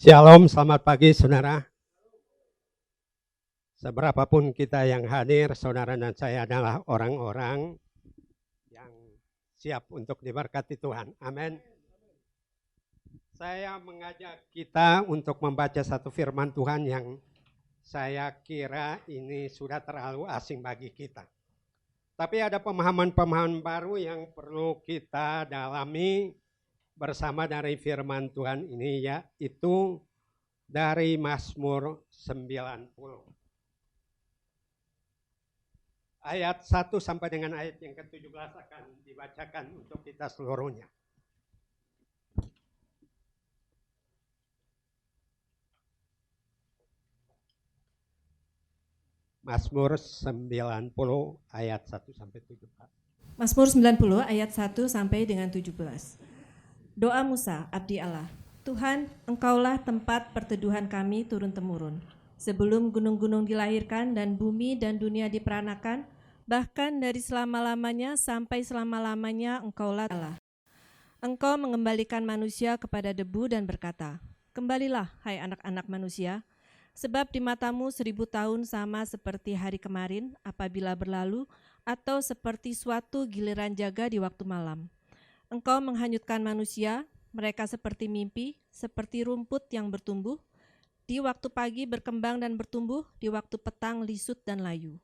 Shalom, selamat pagi saudara. Seberapapun kita yang hadir, saudara dan saya adalah orang-orang yang siap untuk diberkati Tuhan. Amin. Saya mengajak kita untuk membaca satu firman Tuhan yang saya kira ini sudah terlalu asing bagi kita. Tapi ada pemahaman-pemahaman baru yang perlu kita dalami bersama dari firman Tuhan ini, yaitu dari Mazmur 90. Ayat 1 sampai dengan ayat yang ke-17 akan dibacakan untuk kita seluruhnya. Mazmur 90 ayat 1 sampai 17. Mazmur 90 ayat 1 sampai dengan 17. Doa Musa, abdi Allah. Tuhan, Engkaulah tempat perteduhan kami turun-temurun. Sebelum gunung-gunung dilahirkan dan bumi dan dunia diperanakan, bahkan dari selama-lamanya sampai selama-lamanya Engkaulah Allah. Engkau mengembalikan manusia kepada debu dan berkata, kembalilah hai anak-anak manusia, sebab di matamu 1000 tahun sama seperti hari kemarin apabila berlalu, atau seperti suatu giliran jaga di waktu malam. Engkau menghanyutkan manusia, mereka seperti mimpi, seperti rumput yang bertumbuh, di waktu pagi berkembang dan bertumbuh, di waktu petang lisut dan layu.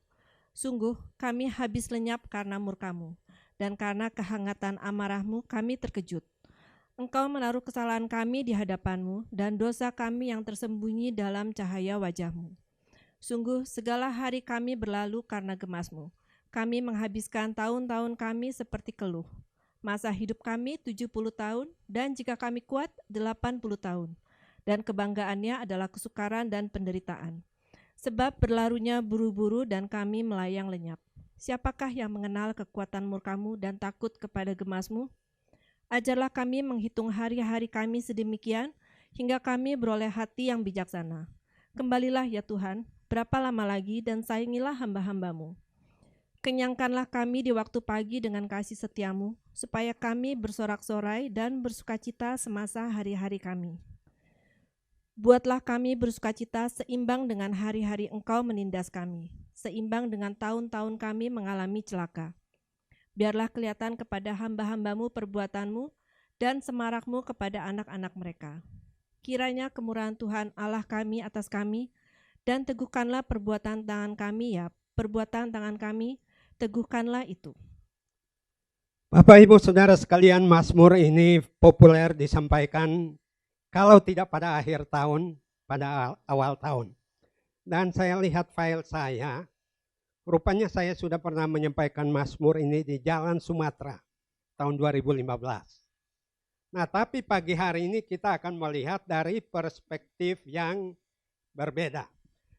Sungguh kami habis lenyap karena murka-Mu, dan karena kehangatan amarah-Mu kami terkejut. Engkau menaruh kesalahan kami di hadapan-Mu, dan dosa kami yang tersembunyi dalam cahaya wajah-Mu. Sungguh segala hari kami berlalu karena gemas-Mu. Kami menghabiskan tahun-tahun kami seperti keluh. Masa hidup kami 70 tahun, dan jika kami kuat 80 tahun. Dan kebanggaannya adalah kesukaran dan penderitaan. Sebab berlarunya buru-buru dan kami melayang lenyap. Siapakah yang mengenal kekuatan murka-Mu dan takut kepada gemas-Mu? Ajarlah kami menghitung hari-hari kami sedemikian, hingga kami beroleh hati yang bijaksana. Kembalilah ya Tuhan, berapa lama lagi dan sayangilah hamba-hamba-Mu. Kenyangkanlah kami di waktu pagi dengan kasih setia-Mu, supaya kami bersorak-sorai dan bersukacita semasa hari-hari kami. Buatlah kami bersukacita seimbang dengan hari-hari Engkau menindas kami, seimbang dengan tahun-tahun kami mengalami celaka. Biarlah kelihatan kepada hamba-hamba-Mu perbuatan-Mu dan semarak-Mu kepada anak-anak mereka. Kiranya kemurahan Tuhan Allah kami atas kami, dan teguhkanlah perbuatan tangan kami ya, perbuatan tangan kami, teguhkanlah itu. Bapak Ibu Saudara sekalian, Mazmur ini populer disampaikan kalau tidak pada akhir tahun, pada awal tahun. Dan saya lihat file saya, rupanya saya sudah pernah menyampaikan Mazmur ini di Jalan Sumatera tahun 2015. Nah, tapi pagi hari ini kita akan melihat dari perspektif yang berbeda.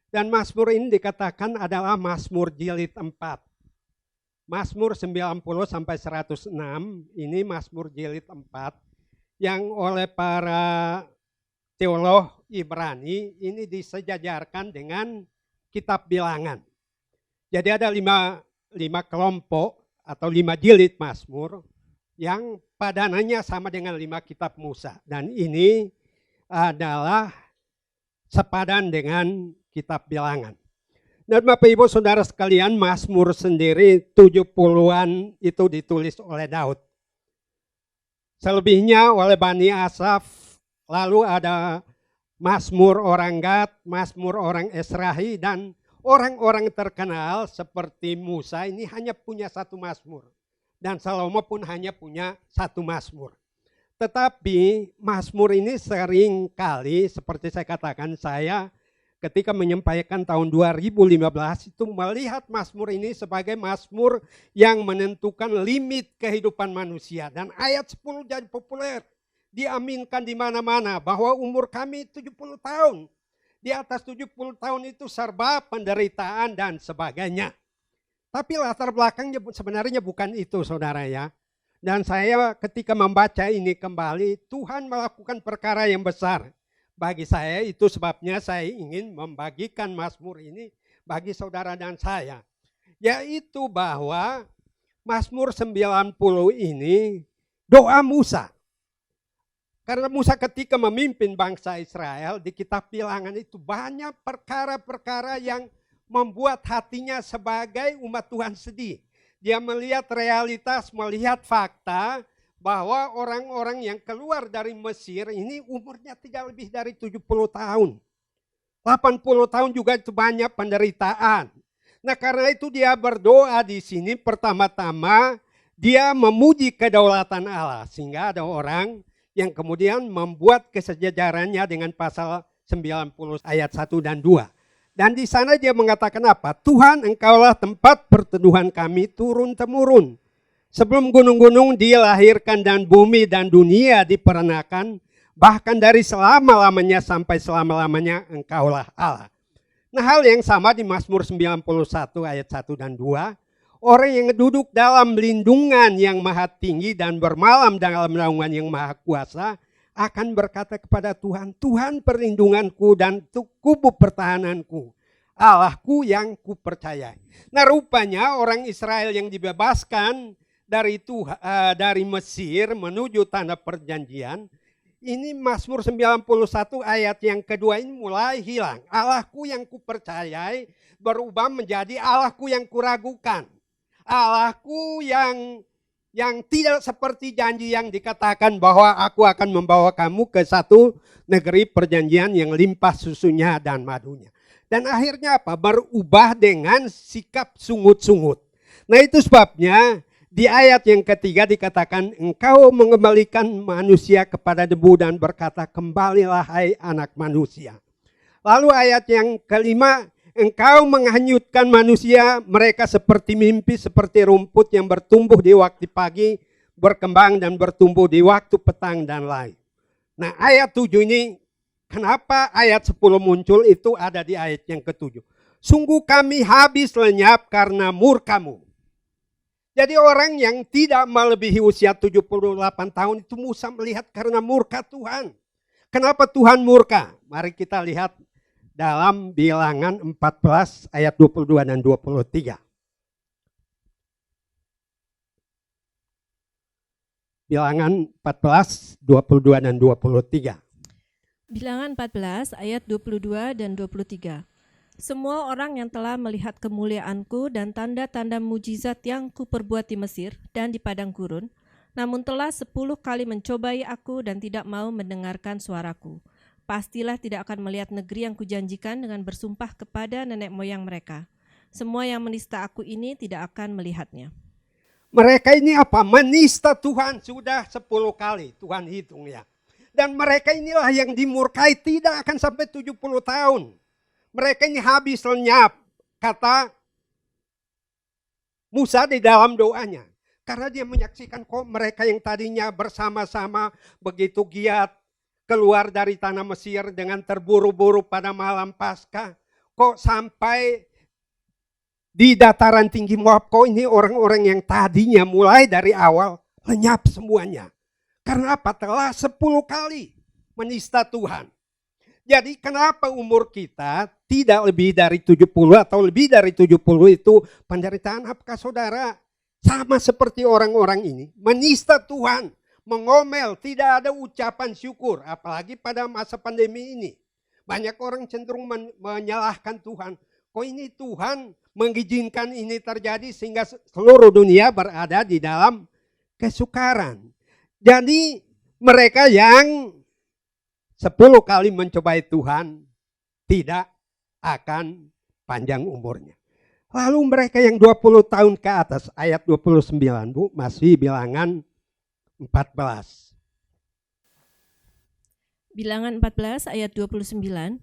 Dan Mazmur ini dikatakan adalah Mazmur jilid 4. Mazmur 90 sampai 106 ini Mazmur jilid 4 yang oleh para teolog Ibrani ini disejajarkan dengan kitab bilangan. Jadi ada lima kelompok atau 5 jilid Mazmur yang padanannya sama dengan 5 kitab Musa. Dan ini adalah sepadan dengan kitab bilangan. Dan Bapak Ibu Saudara sekalian, Mazmur sendiri 70-an itu ditulis oleh Daud. Selebihnya oleh Bani Asaf, lalu ada Mazmur orang Gad, Mazmur orang Esrahi, dan orang-orang terkenal seperti Musa ini hanya punya 1 Mazmur. Dan Salomo pun hanya punya 1 Mazmur. Tetapi Mazmur ini sering kali, seperti saya katakan, saya ketika menyampaikan tahun 2015 itu melihat Mazmur ini sebagai Mazmur yang menentukan limit kehidupan manusia. Dan ayat 10 jadi populer, diaminkan di mana-mana bahwa umur kami 70 tahun. Di atas 70 tahun itu serba penderitaan dan sebagainya. Tapi latar belakangnya sebenarnya bukan itu saudara ya. Dan saya ketika membaca ini kembali, Tuhan melakukan perkara yang besar. Bagi saya itu sebabnya saya ingin membagikan Mazmur ini bagi saudara dan saya. Yaitu bahwa Mazmur 90 ini doa Musa. Karena Musa ketika memimpin bangsa Israel di kitab Bilangan itu banyak perkara-perkara yang membuat hatinya sebagai umat Tuhan sedih. Dia melihat realitas, melihat fakta bahwa orang-orang yang keluar dari Mesir ini umurnya tidak lebih dari 70 tahun. 80 tahun juga itu banyak penderitaan. Nah karena itu dia berdoa di sini pertama-tama dia memuji kedaulatan Allah. Sehingga ada orang yang kemudian membuat kesejajarannya dengan pasal 90 ayat 1 dan 2. Dan di sana dia mengatakan apa? Tuhan, engkaulah tempat perteduhan kami turun-temurun. Sebelum gunung-gunung dilahirkan dan bumi dan dunia diperenakan, bahkan dari selama-lamanya sampai selama-lamanya engkaulah Allah. Nah hal yang sama di Mazmur 91 ayat 1 dan 2. Orang yang duduk dalam lindungan yang maha tinggi dan bermalam dalam naungan yang maha kuasa akan berkata kepada Tuhan, Tuhan perlindunganku dan kubu pertahananku, Allahku yang kupercayai. Nah rupanya orang Israel yang dibebaskan dari Mesir menuju tanah perjanjian, ini Mazmur 91 ayat yang kedua ini mulai hilang. Allahku yang kupercayai berubah menjadi Allahku yang kuragukan. Allahku yang tidak seperti janji yang dikatakan bahwa aku akan membawa kamu ke satu negeri perjanjian yang limpah susunya dan madunya. Dan akhirnya apa? Berubah dengan sikap sungut-sungut. Nah itu sebabnya di ayat yang ketiga dikatakan engkau mengembalikan manusia kepada debu dan berkata kembalilah hai anak manusia. Lalu ayat yang kelima, engkau menghanyutkan manusia, mereka seperti mimpi, seperti rumput yang bertumbuh di waktu pagi, berkembang dan bertumbuh di waktu petang dan lain. Nah ayat 7 ini, kenapa ayat 10 muncul itu ada di ayat yang ke-7. Sungguh kami habis lenyap karena murkamu. Jadi orang yang tidak melebihi usia 78 tahun itu Musa melihat karena murka Tuhan. Kenapa Tuhan murka? Mari kita lihat dalam Bilangan 14 ayat 22 dan 23. Bilangan 14, 22 dan 23. Bilangan 14 ayat 22 dan 23. Semua orang yang telah melihat kemuliaanku dan tanda-tanda mujizat yang kuperbuat di Mesir dan di padang gurun, namun telah 10 kali mencobai aku dan tidak mau mendengarkan suaraku. Pastilah tidak akan melihat negeri yang kujanjikan dengan bersumpah kepada nenek moyang mereka. Semua yang menista aku ini tidak akan melihatnya. Mereka ini apa? Menista Tuhan sudah 10 kali. Tuhan hitung ya. Dan mereka inilah yang dimurkai tidak akan sampai 70 tahun. Mereka ini habis lenyap. Kata Musa di dalam doanya. Karena dia menyaksikan kok mereka yang tadinya bersama-sama begitu giat keluar dari tanah Mesir dengan terburu-buru pada malam Paskah. Kok sampai di dataran tinggi Moab, kok ini orang-orang yang tadinya mulai dari awal lenyap semuanya. Karena apa? Telah 10 kali menista Tuhan. Jadi kenapa umur kita tidak lebih dari 70 atau lebih dari 70 itu penderitaan? Apakah saudara sama seperti orang-orang ini? Menista Tuhan. Mengomel, tidak ada ucapan syukur, apalagi pada masa pandemi ini. Banyak orang cenderung menyalahkan Tuhan. Kok ini Tuhan mengizinkan ini terjadi sehingga seluruh dunia berada di dalam kesukaran. Jadi mereka yang 10 kali mencobai Tuhan tidak akan panjang umurnya. Lalu mereka yang 20 tahun ke atas, ayat 29 Bu, masih Bilangan 14. Bilangan 14 ayat 29.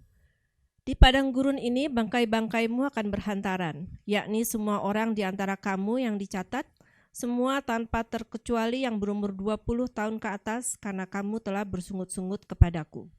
Di padang gurun ini bangkai-bangkaimu akan berhantaran, yakni semua orang di antara kamu yang dicatat, semua tanpa terkecuali yang berumur 20 tahun ke atas, karena kamu telah bersungut-sungut kepadaku.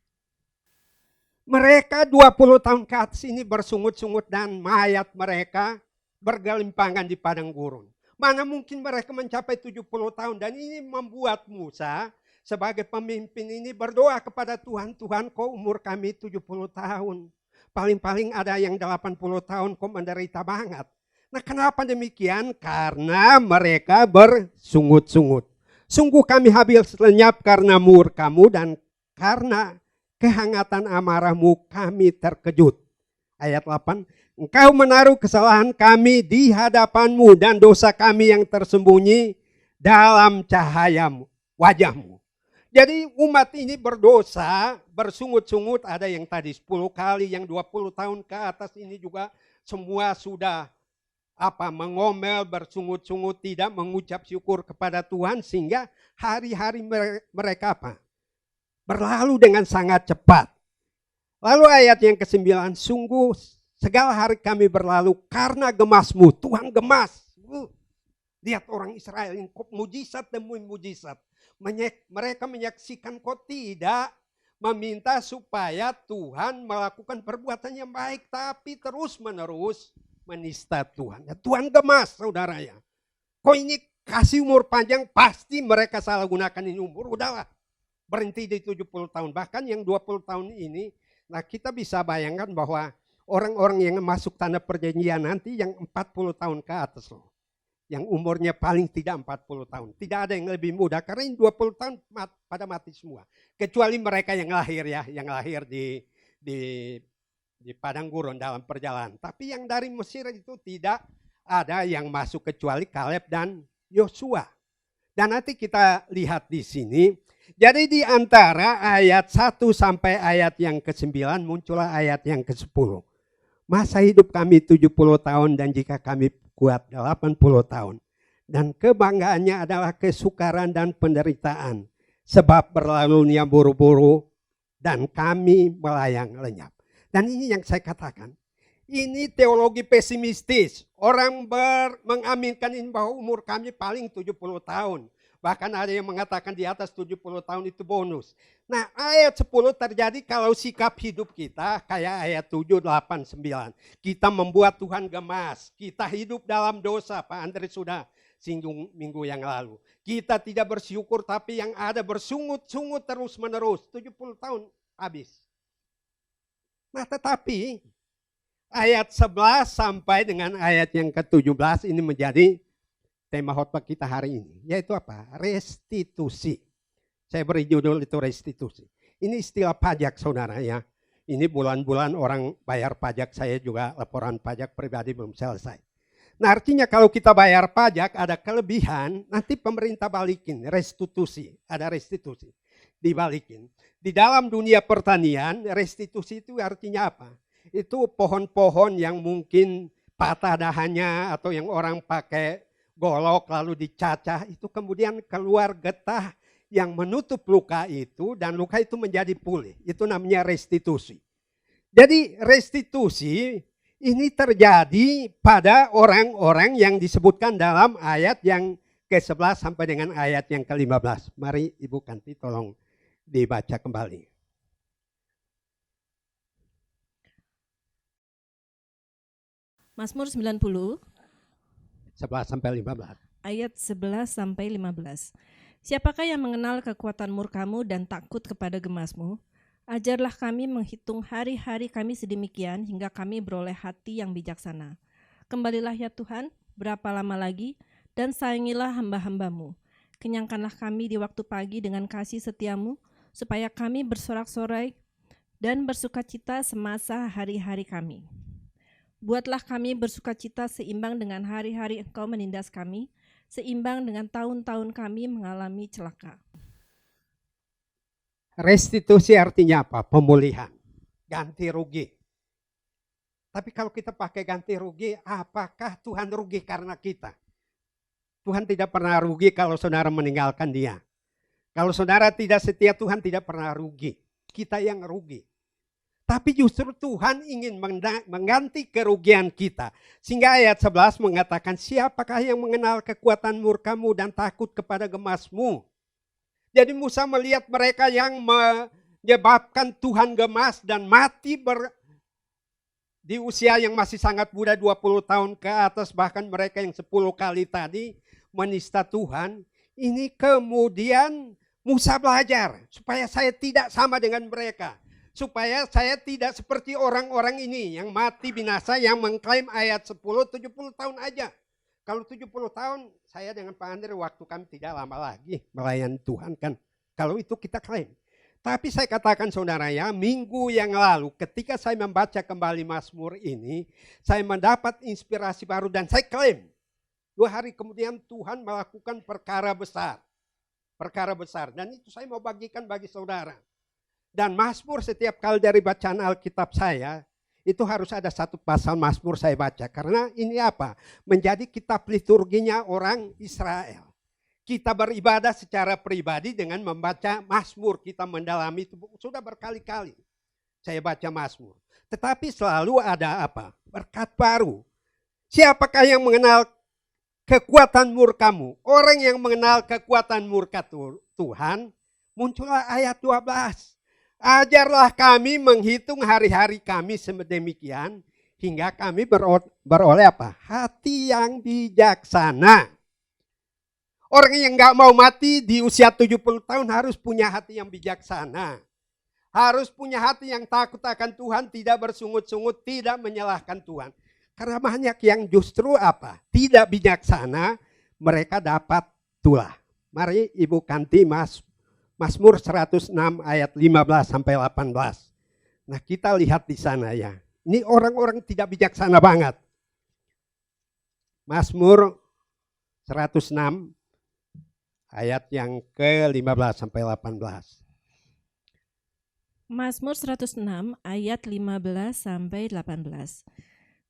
Mereka 20 tahun ke atas ini bersungut-sungut dan mayat mereka bergelimpangan di padang gurun. Mana mungkin mereka mencapai 70 tahun. Dan ini membuat Musa sebagai pemimpin ini berdoa kepada Tuhan. Tuhan, kok umur kami 70 tahun. Paling-paling ada yang 80 tahun kok menderita banget. Nah kenapa demikian? Karena mereka bersungut-sungut. Sungguh kami habis lenyap karena murka-Mu dan karena kehangatan amarah-Mu kami terkejut. Ayat 8, Engkau menaruh kesalahan kami di hadapan-Mu dan dosa kami yang tersembunyi dalam cahaya-Mu, wajah-Mu. Jadi umat ini berdosa, bersungut-sungut, ada yang tadi 10 kali, yang 20 tahun ke atas ini juga semua sudah mengomel, bersungut-sungut, tidak mengucap syukur kepada Tuhan, sehingga hari-hari mereka berlalu dengan sangat cepat. Lalu ayat yang ke-9, sungguh segala hari kami berlalu karena gemas-Mu. Tuhan gemas. Lihat orang Israel yang mujizat demi mujizat. Mereka menyaksikan kok tidak meminta supaya Tuhan melakukan perbuatan yang baik, tapi terus menerus menista Tuhan. Ya, Tuhan gemas, saudara ya. Kok ini kasih umur panjang, pasti mereka salah gunakan ini umur. Udahlah, berhenti di 70 tahun. Bahkan yang 20 tahun ini, nah kita bisa bayangkan bahwa orang-orang yang masuk tanah perjanjian nanti yang 40 tahun ke atas loh. Yang umurnya paling tidak 40 tahun. Tidak ada yang lebih muda karena yang 20 tahun pada mati semua. Kecuali mereka yang lahir ya, yang lahir di padang gurun dalam perjalanan. Tapi yang dari Mesir itu tidak ada yang masuk kecuali Kaleb dan Yosua. Dan nanti kita lihat di sini. Jadi di antara ayat 1 sampai ayat yang ke-9 muncullah ayat yang ke-10. Masa hidup kami 70 tahun dan jika kami kuat 80 tahun. Dan kebanggaannya adalah kesukaran dan penderitaan. Sebab berlalunya buru-buru dan kami melayang lenyap. Dan ini yang saya katakan. Ini teologi pesimistis. Orang mengaminkan ini bahwa umur kami paling 70 tahun. Bahkan ada yang mengatakan di atas 70 tahun itu bonus. Nah ayat 10 terjadi kalau sikap hidup kita kayak ayat 7, 8, 9. Kita membuat Tuhan gemas. Kita hidup dalam dosa. Pak Andre sudah singgung minggu yang lalu. Kita tidak bersyukur tapi yang ada bersungut-sungut terus menerus. 70 tahun habis. Nah tetapi ayat 11 sampai dengan ayat yang ke-17 ini menjadi tema khotbah kita hari ini, yaitu apa? Restitusi. Saya beri judul itu restitusi. Ini istilah pajak saudara ya. Ini bulan-bulan orang bayar pajak, saya juga laporan pajak pribadi belum selesai. Nah artinya kalau kita bayar pajak ada kelebihan, nanti pemerintah balikin, restitusi. Ada restitusi, dibalikin. Di dalam dunia pertanian, restitusi itu artinya apa? Itu pohon-pohon yang mungkin patah dahannya atau yang orang pakai golok lalu dicacah, itu kemudian keluar getah yang menutup luka itu dan luka itu menjadi pulih. Itu namanya restitusi. Jadi restitusi ini terjadi pada orang-orang yang disebutkan dalam ayat yang ke-11 sampai dengan ayat yang ke-15. Mari Ibu Kanti tolong dibaca kembali. Mazmur 90 11 sampai 15. ayat 11 sampai 15. Siapakah yang mengenal kekuatan murka-Mu dan takut kepada gemas-Mu? Ajarlah kami menghitung hari-hari kami sedemikian hingga kami beroleh hati yang bijaksana. Kembalilah ya Tuhan, berapa lama lagi? Dan sayangilah hamba-hamba-Mu. Kenyangkanlah kami di waktu pagi dengan kasih setia-Mu, supaya kami bersorak-sorai dan bersukacita semasa hari-hari kami. Buatlah kami bersukacita seimbang dengan hari-hari Engkau menindas kami, seimbang dengan tahun-tahun kami mengalami celaka. Restitusi artinya apa? Pemulihan, ganti rugi. Tapi kalau kita pakai ganti rugi, apakah Tuhan rugi karena kita? Tuhan tidak pernah rugi kalau saudara meninggalkan Dia. Kalau saudara tidak setia, Tuhan tidak pernah rugi. Kita yang rugi. Tapi justru Tuhan ingin mengganti kerugian kita. Sehingga ayat 11 mengatakan, siapakah yang mengenal kekuatan murka-Mu dan takut kepada gemas-Mu? Jadi Musa melihat mereka yang menyebabkan Tuhan gemas dan mati di usia yang masih sangat muda, 20 tahun ke atas, bahkan mereka yang 10 kali tadi menista Tuhan. Ini kemudian Musa belajar supaya saya tidak sama dengan mereka. Supaya saya tidak seperti orang-orang ini yang mati binasa, yang mengklaim ayat 10, 70 tahun aja. Kalau 70 tahun, saya dengan Pak Andre waktu kami tidak lama lagi melayani Tuhan kan. Kalau itu kita klaim. Tapi saya katakan saudara ya, minggu yang lalu ketika saya membaca kembali Mazmur ini, saya mendapat inspirasi baru dan saya klaim. 2 hari kemudian Tuhan melakukan perkara besar. Perkara besar. Dan itu saya mau bagikan bagi saudara. Dan Mazmur setiap kali dari bacaan Alkitab saya, itu harus ada satu pasal Mazmur saya baca. Karena ini apa? Menjadi kitab liturginya orang Israel. Kita beribadah secara pribadi dengan membaca Mazmur. Kita mendalami itu sudah berkali-kali. Saya baca Mazmur. Tetapi selalu ada apa? Berkat baru. Siapakah yang mengenal kekuatan murkamu? Orang yang mengenal kekuatan murka Tuhan, muncullah ayat 12. Ajarlah kami menghitung hari-hari kami sedemikian hingga kami beroleh apa? Hati yang bijaksana. Orang yang gak mau mati di usia 70 tahun harus punya hati yang bijaksana. Harus punya hati yang takut akan Tuhan, tidak bersungut-sungut, tidak menyalahkan Tuhan. Karena banyak yang justru apa? Tidak bijaksana, mereka dapat tulah. Mari Ibu Kanti Mazmur 106 ayat 15 sampai 18. Nah, kita lihat di sana ya. Ini orang-orang tidak bijaksana banget. Mazmur 106 ayat yang ke-15 sampai 18. Mazmur 106 ayat 15 sampai 18.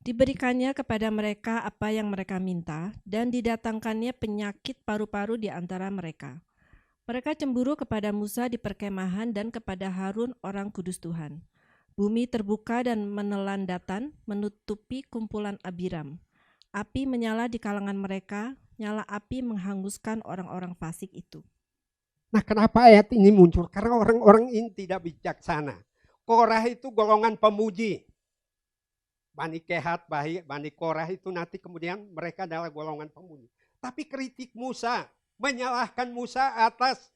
Diberikannya kepada mereka apa yang mereka minta dan didatangkannya penyakit paru-paru di antara mereka. Mereka cemburu kepada Musa di perkemahan dan kepada Harun orang kudus Tuhan. Bumi terbuka dan menelan Datan, menutupi kumpulan Abiram. Api menyala di kalangan mereka, nyala api menghanguskan orang-orang fasik itu. Nah, kenapa ayat ini muncul? Karena orang-orang ini tidak bijaksana. Korah itu golongan pemuji. Bani Kehat, Bani Korah itu nanti kemudian mereka adalah golongan pemuji. Tapi kritik Musa, menyalahkan Musa atas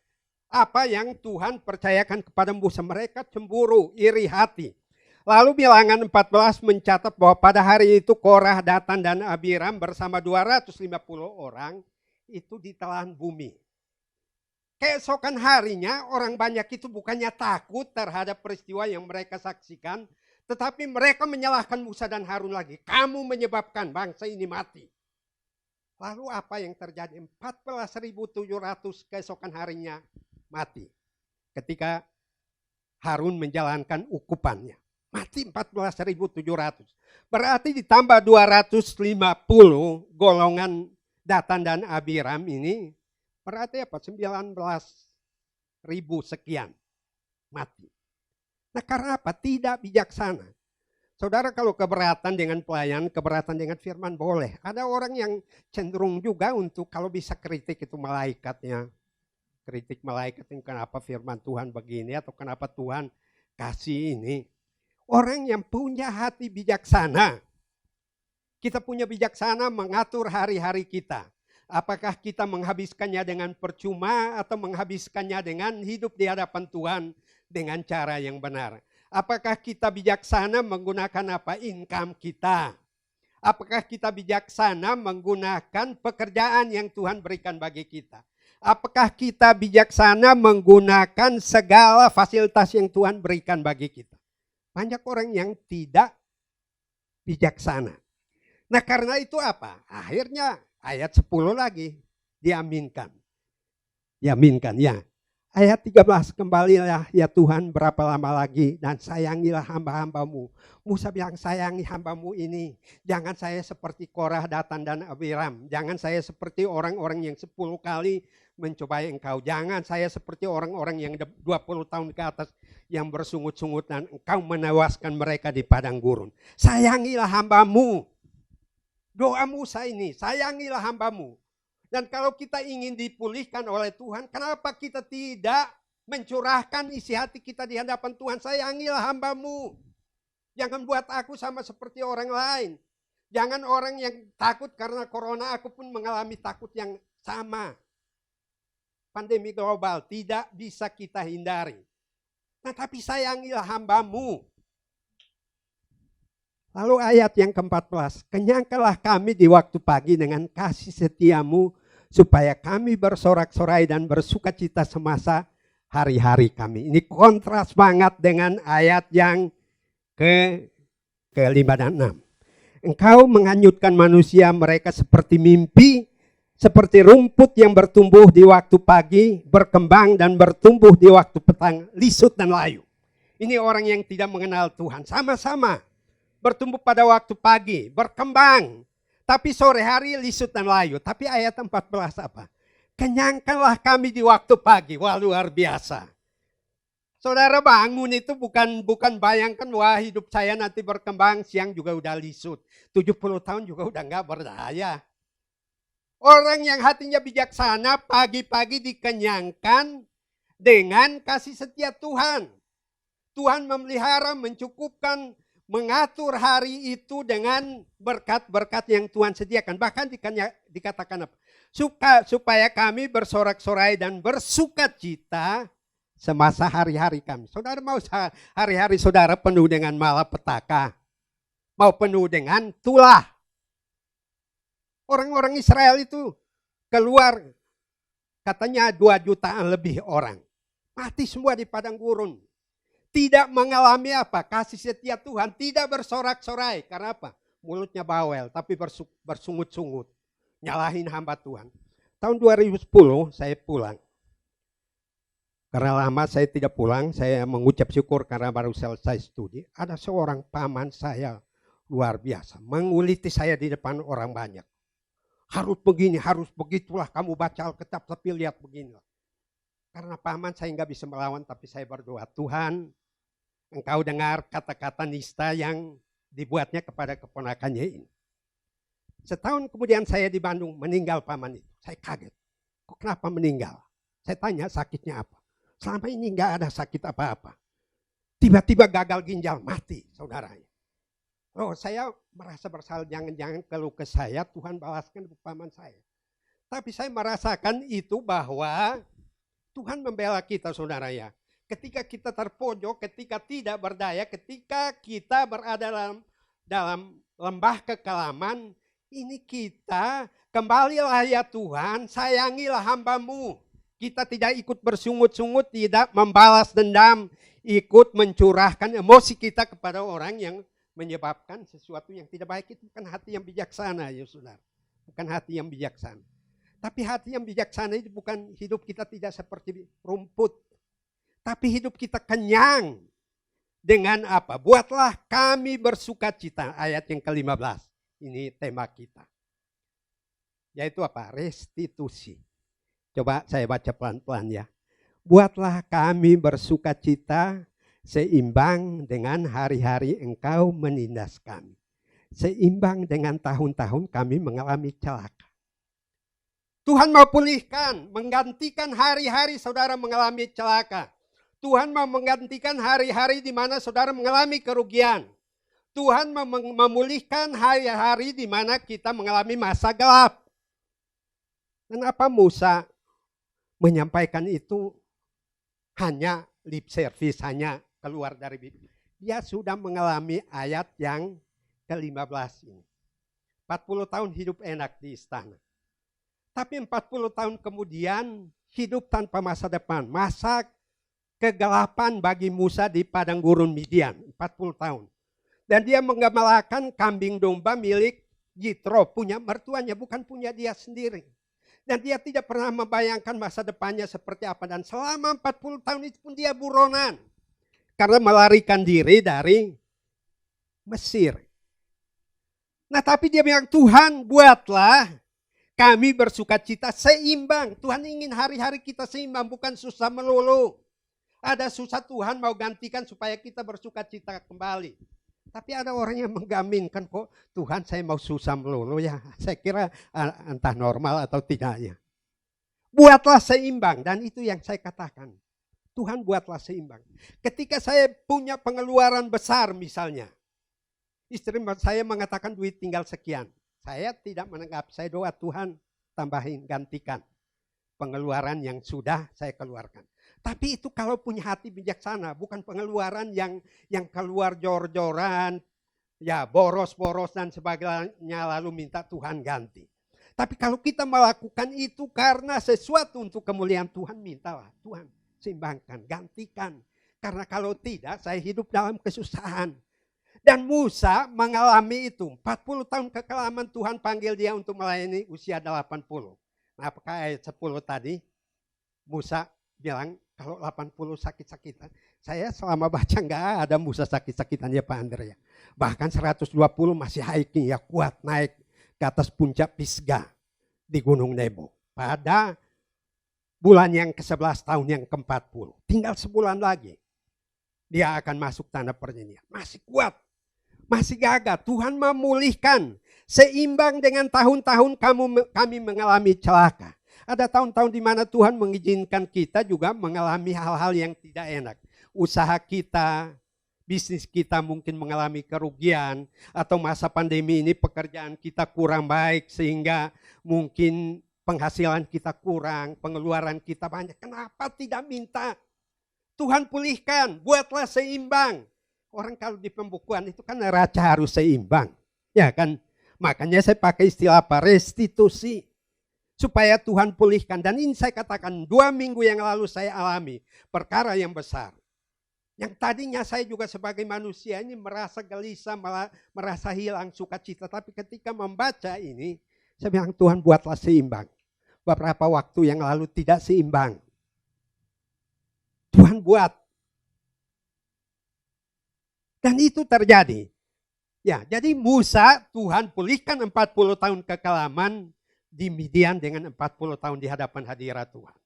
apa yang Tuhan percayakan kepada Musa. Mereka cemburu, iri hati. Lalu Bilangan 14 mencatat bahwa pada hari itu Korah, Datan, dan Abiram bersama 250 orang itu ditelan bumi. Keesokan harinya orang banyak itu bukannya takut terhadap peristiwa yang mereka saksikan, tetapi mereka menyalahkan Musa dan Harun lagi. Kamu menyebabkan bangsa ini mati. Lalu apa yang terjadi? 14.700 keesokan harinya mati. Ketika Harun menjalankan ukupannya. Mati 14.700. Berarti ditambah 250 golongan Datan dan Abiram ini. Berarti apa? 19.000 sekian mati. Nah, karena apa? Tidak bijaksana. Saudara, kalau keberatan dengan pelayan, keberatan dengan firman boleh. Ada orang yang cenderung juga untuk kalau bisa kritik itu malaikatnya. Kritik malaikat ini kenapa firman Tuhan begini atau kenapa Tuhan kasih ini. Orang yang punya hati bijaksana. Kita punya bijaksana mengatur hari-hari kita. Apakah kita menghabiskannya dengan percuma atau menghabiskannya dengan hidup di hadapan Tuhan dengan cara yang benar. Apakah kita bijaksana menggunakan apa income kita? Apakah kita bijaksana menggunakan pekerjaan yang Tuhan berikan bagi kita? Apakah kita bijaksana menggunakan segala fasilitas yang Tuhan berikan bagi kita? Banyak orang yang tidak bijaksana. Nah, karena itu apa? Akhirnya ayat 10 lagi diaminkan. Diaminkan ya. Ayat 13, kembalilah ya Tuhan berapa lama lagi dan sayangilah hamba-hambamu. Musa bilang sayangi hambamu ini. Jangan saya seperti Korah, Datan, dan Abiram. Jangan saya seperti orang-orang yang 10 kali mencobai engkau. Jangan saya seperti orang-orang yang 20 tahun ke atas yang bersungut-sungut dan engkau menewaskan mereka di padang gurun. Sayangilah hambamu. Doa Musa ini, sayangilah hambamu. Dan kalau kita ingin dipulihkan oleh Tuhan, kenapa kita tidak mencurahkan isi hati kita di hadapan Tuhan? Sayangilah hambamu. Jangan buat aku sama seperti orang lain. Jangan orang yang takut karena corona, aku pun mengalami takut yang sama. Pandemi global tidak bisa kita hindari. Nah, tapi sayangilah hambamu. Lalu ayat yang ke-14, kenyangkanlah kami di waktu pagi dengan kasih setiamu, supaya kami bersorak-sorai dan bersuka cita semasa hari-hari kami. Ini kontras banget dengan ayat yang ke-5 dan 6. Engkau menghanyutkan manusia mereka seperti mimpi, seperti rumput yang bertumbuh di waktu pagi, berkembang dan bertumbuh di waktu petang, lisut dan layu. Ini orang yang tidak mengenal Tuhan. Sama-sama bertumbuh pada waktu pagi, berkembang. Tapi sore hari lisut dan layu. Tapi ayat 14 apa? Kenyangkanlah kami di waktu pagi. Wah, luar biasa. Saudara bangun itu bukan bayangkan, wah hidup saya nanti berkembang, siang juga udah lisut. 70 tahun juga udah enggak berdaya. Orang yang hatinya bijaksana pagi-pagi dikenyangkan dengan kasih setia Tuhan. Tuhan memelihara, mencukupkan, mengatur hari itu dengan berkat-berkat yang Tuhan sediakan. Bahkan dikatakan apa? Supaya kami bersorak-sorai dan bersuka cita semasa hari-hari kami. Saudara mau hari-hari saudara penuh dengan malapetaka? Mau penuh dengan tulah? Orang-orang Israel itu keluar katanya 2 jutaan lebih orang. Mati semua di padang gurun. Tidak mengalami apa? Kasih setia Tuhan. Tidak bersorak-sorai. Karena apa? Mulutnya bawel tapi bersungut-sungut. Nyalahin hamba Tuhan. Tahun 2010 saya pulang. Karena lama saya tidak pulang, saya mengucap syukur karena baru selesai studi. Ada seorang paman saya luar biasa. Menguliti saya di depan orang banyak. Harus begini, harus begitulah, kamu baca Alkitab tapi lihat beginilah. Karena paman saya nggak bisa melawan, tapi saya berdoa, Tuhan engkau dengar kata-kata nista yang dibuatnya kepada keponakannya ini. Setahun kemudian saya di Bandung, meninggal paman itu. Saya kaget, kok kenapa meninggal? Saya tanya sakitnya apa? Selama ini nggak ada sakit apa-apa. Tiba-tiba gagal ginjal, mati saudaranya. Oh, saya merasa bersalah, jangan-jangan keluh ke saya, Tuhan balaskan ke paman saya. Tapi saya merasakan itu bahwa Tuhan membela kita saudara ya. Ketika kita terpojok, ketika tidak berdaya, ketika kita berada dalam lembah kekelaman, ini kita kembalilah ya Tuhan, sayangilah hamba-Mu. Kita tidak ikut bersungut-sungut, tidak membalas dendam, ikut mencurahkan emosi kita kepada orang yang menyebabkan sesuatu yang tidak baik. Itu bukan hati yang bijaksana ya saudara. Bukan hati yang bijaksana. Tapi hati yang bijaksana itu bukan hidup kita tidak seperti rumput. Tapi hidup kita kenyang. Dengan apa? Buatlah kami bersuka cita. Ayat yang ke-15. Ini tema kita. Yaitu apa? Restitusi. Coba saya baca pelan-pelan ya. Buatlah kami bersuka cita seimbang dengan hari-hari engkau menindas kami. Seimbang dengan tahun-tahun kami mengalami celaka. Tuhan mau pulihkan, menggantikan hari-hari saudara mengalami celaka. Tuhan mau menggantikan hari-hari di mana saudara mengalami kerugian. Tuhan mau memulihkan hari-hari di mana kita mengalami masa gelap. Dan apa Musa menyampaikan itu hanya lip service, hanya keluar dari Biblia. Dia sudah mengalami ayat yang ke-15 ini. 40 tahun hidup enak di istana. Tapi 40 tahun kemudian hidup tanpa masa depan. Masa kegelapan bagi Musa di padang gurun Midian. 40 tahun. Dan dia menggembalakan kambing domba milik Yitro. Punya mertuanya, bukan punya dia sendiri. Dan dia tidak pernah membayangkan masa depannya seperti apa. Dan selama 40 tahun itu pun dia buronan. Karena melarikan diri dari Mesir. Nah tapi dia bilang, Tuhan buatlah kami bersuka cita seimbang. Tuhan ingin hari-hari kita seimbang, bukan susah melulu. Ada susah Tuhan mau gantikan supaya kita bersuka cita kembali. Tapi ada orang yang menggaminkan, kok Tuhan saya mau susah melulu ya. Saya kira entah normal atau tidaknya. Buatlah seimbang, dan itu yang saya katakan. Tuhan buatlah seimbang. Ketika saya punya pengeluaran besar misalnya. Istri saya mengatakan duit tinggal sekian. Saya tidak menanggap, saya doa Tuhan tambahin, gantikan pengeluaran yang sudah saya keluarkan. Tapi itu kalau punya hati bijaksana, bukan pengeluaran yang keluar jor-joran, ya boros-boros dan sebagainya lalu minta Tuhan ganti. Tapi kalau kita melakukan itu karena sesuatu untuk kemuliaan Tuhan, mintalah Tuhan seimbangkan, gantikan. Karena kalau tidak saya hidup dalam kesusahan. Dan Musa mengalami itu. 40 tahun kekelaman Tuhan panggil dia untuk melayani usia 80. Nah, apakah ayat 10 tadi Musa bilang kalau 80 sakit-sakitan. Saya selama baca nggak ada Musa sakit-sakitan ya Pak Andre ya. Bahkan 120 masih hiking ya, kuat naik ke atas puncak Pisgah di Gunung Nebo. Pada bulan yang ke-11 tahun yang ke-40. Tinggal sebulan lagi. Dia akan masuk tanah perjanjian. Masih kuat. Masih gagah. Tuhan memulihkan. Seimbang dengan tahun-tahun kami mengalami celaka. Ada tahun-tahun di mana Tuhan mengizinkan kita juga mengalami hal-hal yang tidak enak. Usaha kita, bisnis kita mungkin mengalami kerugian. Atau masa pandemi ini pekerjaan kita kurang baik sehingga mungkin penghasilan kita kurang, pengeluaran kita banyak. Kenapa tidak minta? Tuhan pulihkan, buatlah seimbang. Orang kalau di pembukuan itu kan neraca harus seimbang. Ya kan? Makanya saya pakai istilah apa? Restitusi. Supaya Tuhan pulihkan. Dan ini saya katakan 2 minggu yang lalu saya alami. Perkara yang besar. Yang tadinya saya juga sebagai manusia ini merasa gelisah, merasa hilang sukacita. Tapi ketika membaca ini, saya bilang Tuhan buatlah seimbang. Beberapa waktu yang lalu tidak seimbang. Tuhan buat. Dan itu terjadi. Ya, jadi Musa Tuhan pulihkan 40 tahun kekelaman di Midian dengan 40 tahun di hadapan hadirat Tuhan.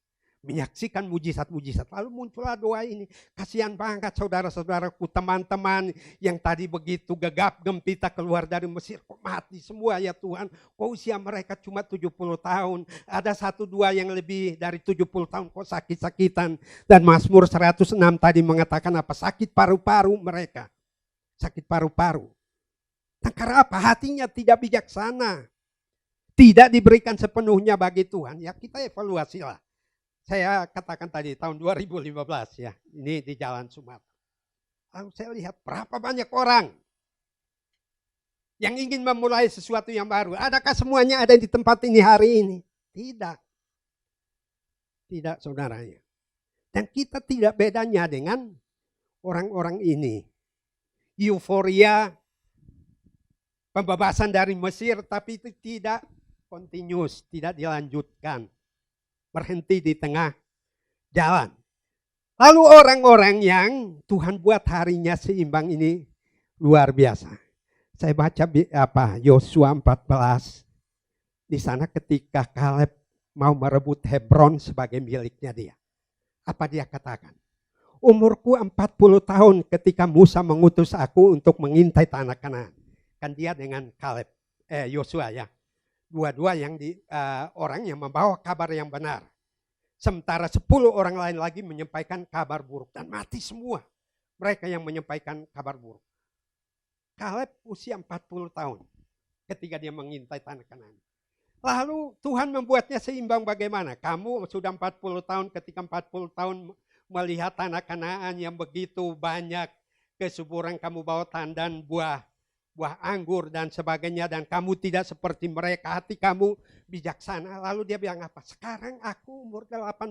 Menyaksikan mujizat-mujizat. Lalu muncullah doa ini. Kasihan banget saudara-saudaraku, teman-teman yang tadi begitu gegap gempita keluar dari Mesir. Kok mati semua ya Tuhan. Kok usia mereka cuma 70 tahun. Ada 1-2 yang lebih dari 70 tahun kok sakit-sakitan. Dan Mazmur 106 tadi mengatakan apa? Sakit paru-paru mereka. Sakit paru-paru. Nah, karena apa? Hatinya tidak bijaksana. Tidak diberikan sepenuhnya bagi Tuhan. Ya kita evaluasilah. Saya katakan tadi tahun 2015 ya. Ini di Jalan Sumatera. Lalu saya lihat berapa banyak orang yang ingin memulai sesuatu yang baru. Adakah semuanya ada di tempat ini hari ini? Tidak. Tidak saudaranya. Dan kita tidak bedanya dengan orang-orang ini. Euforia pembebasan dari Mesir, tapi itu tidak continuous, tidak dilanjutkan. Berhenti di tengah jalan. Lalu orang-orang yang Tuhan buat harinya seimbang ini luar biasa. Saya baca Yosua 14. Di sana ketika Kaleb mau merebut Hebron sebagai miliknya dia. Apa dia katakan? Umurku 40 tahun ketika Musa mengutus aku untuk mengintai tanah Kanaan. Kan dia dengan Kaleb, Yosua ya. Dua-dua yang orang yang membawa kabar yang benar. Sementara 10 orang lain lagi menyampaikan kabar buruk. Dan mati semua mereka yang menyampaikan kabar buruk. Kaleb usia 40 tahun ketika dia mengintai tanah Kanaan. Lalu Tuhan membuatnya seimbang bagaimana? Kamu sudah 40 tahun ketika 40 tahun melihat tanah Kanaan yang begitu banyak kesuburan, kamu bawa tandan buah anggur dan sebagainya, dan kamu tidak seperti mereka, hati kamu bijaksana. Lalu dia bilang apa? Sekarang aku umur 85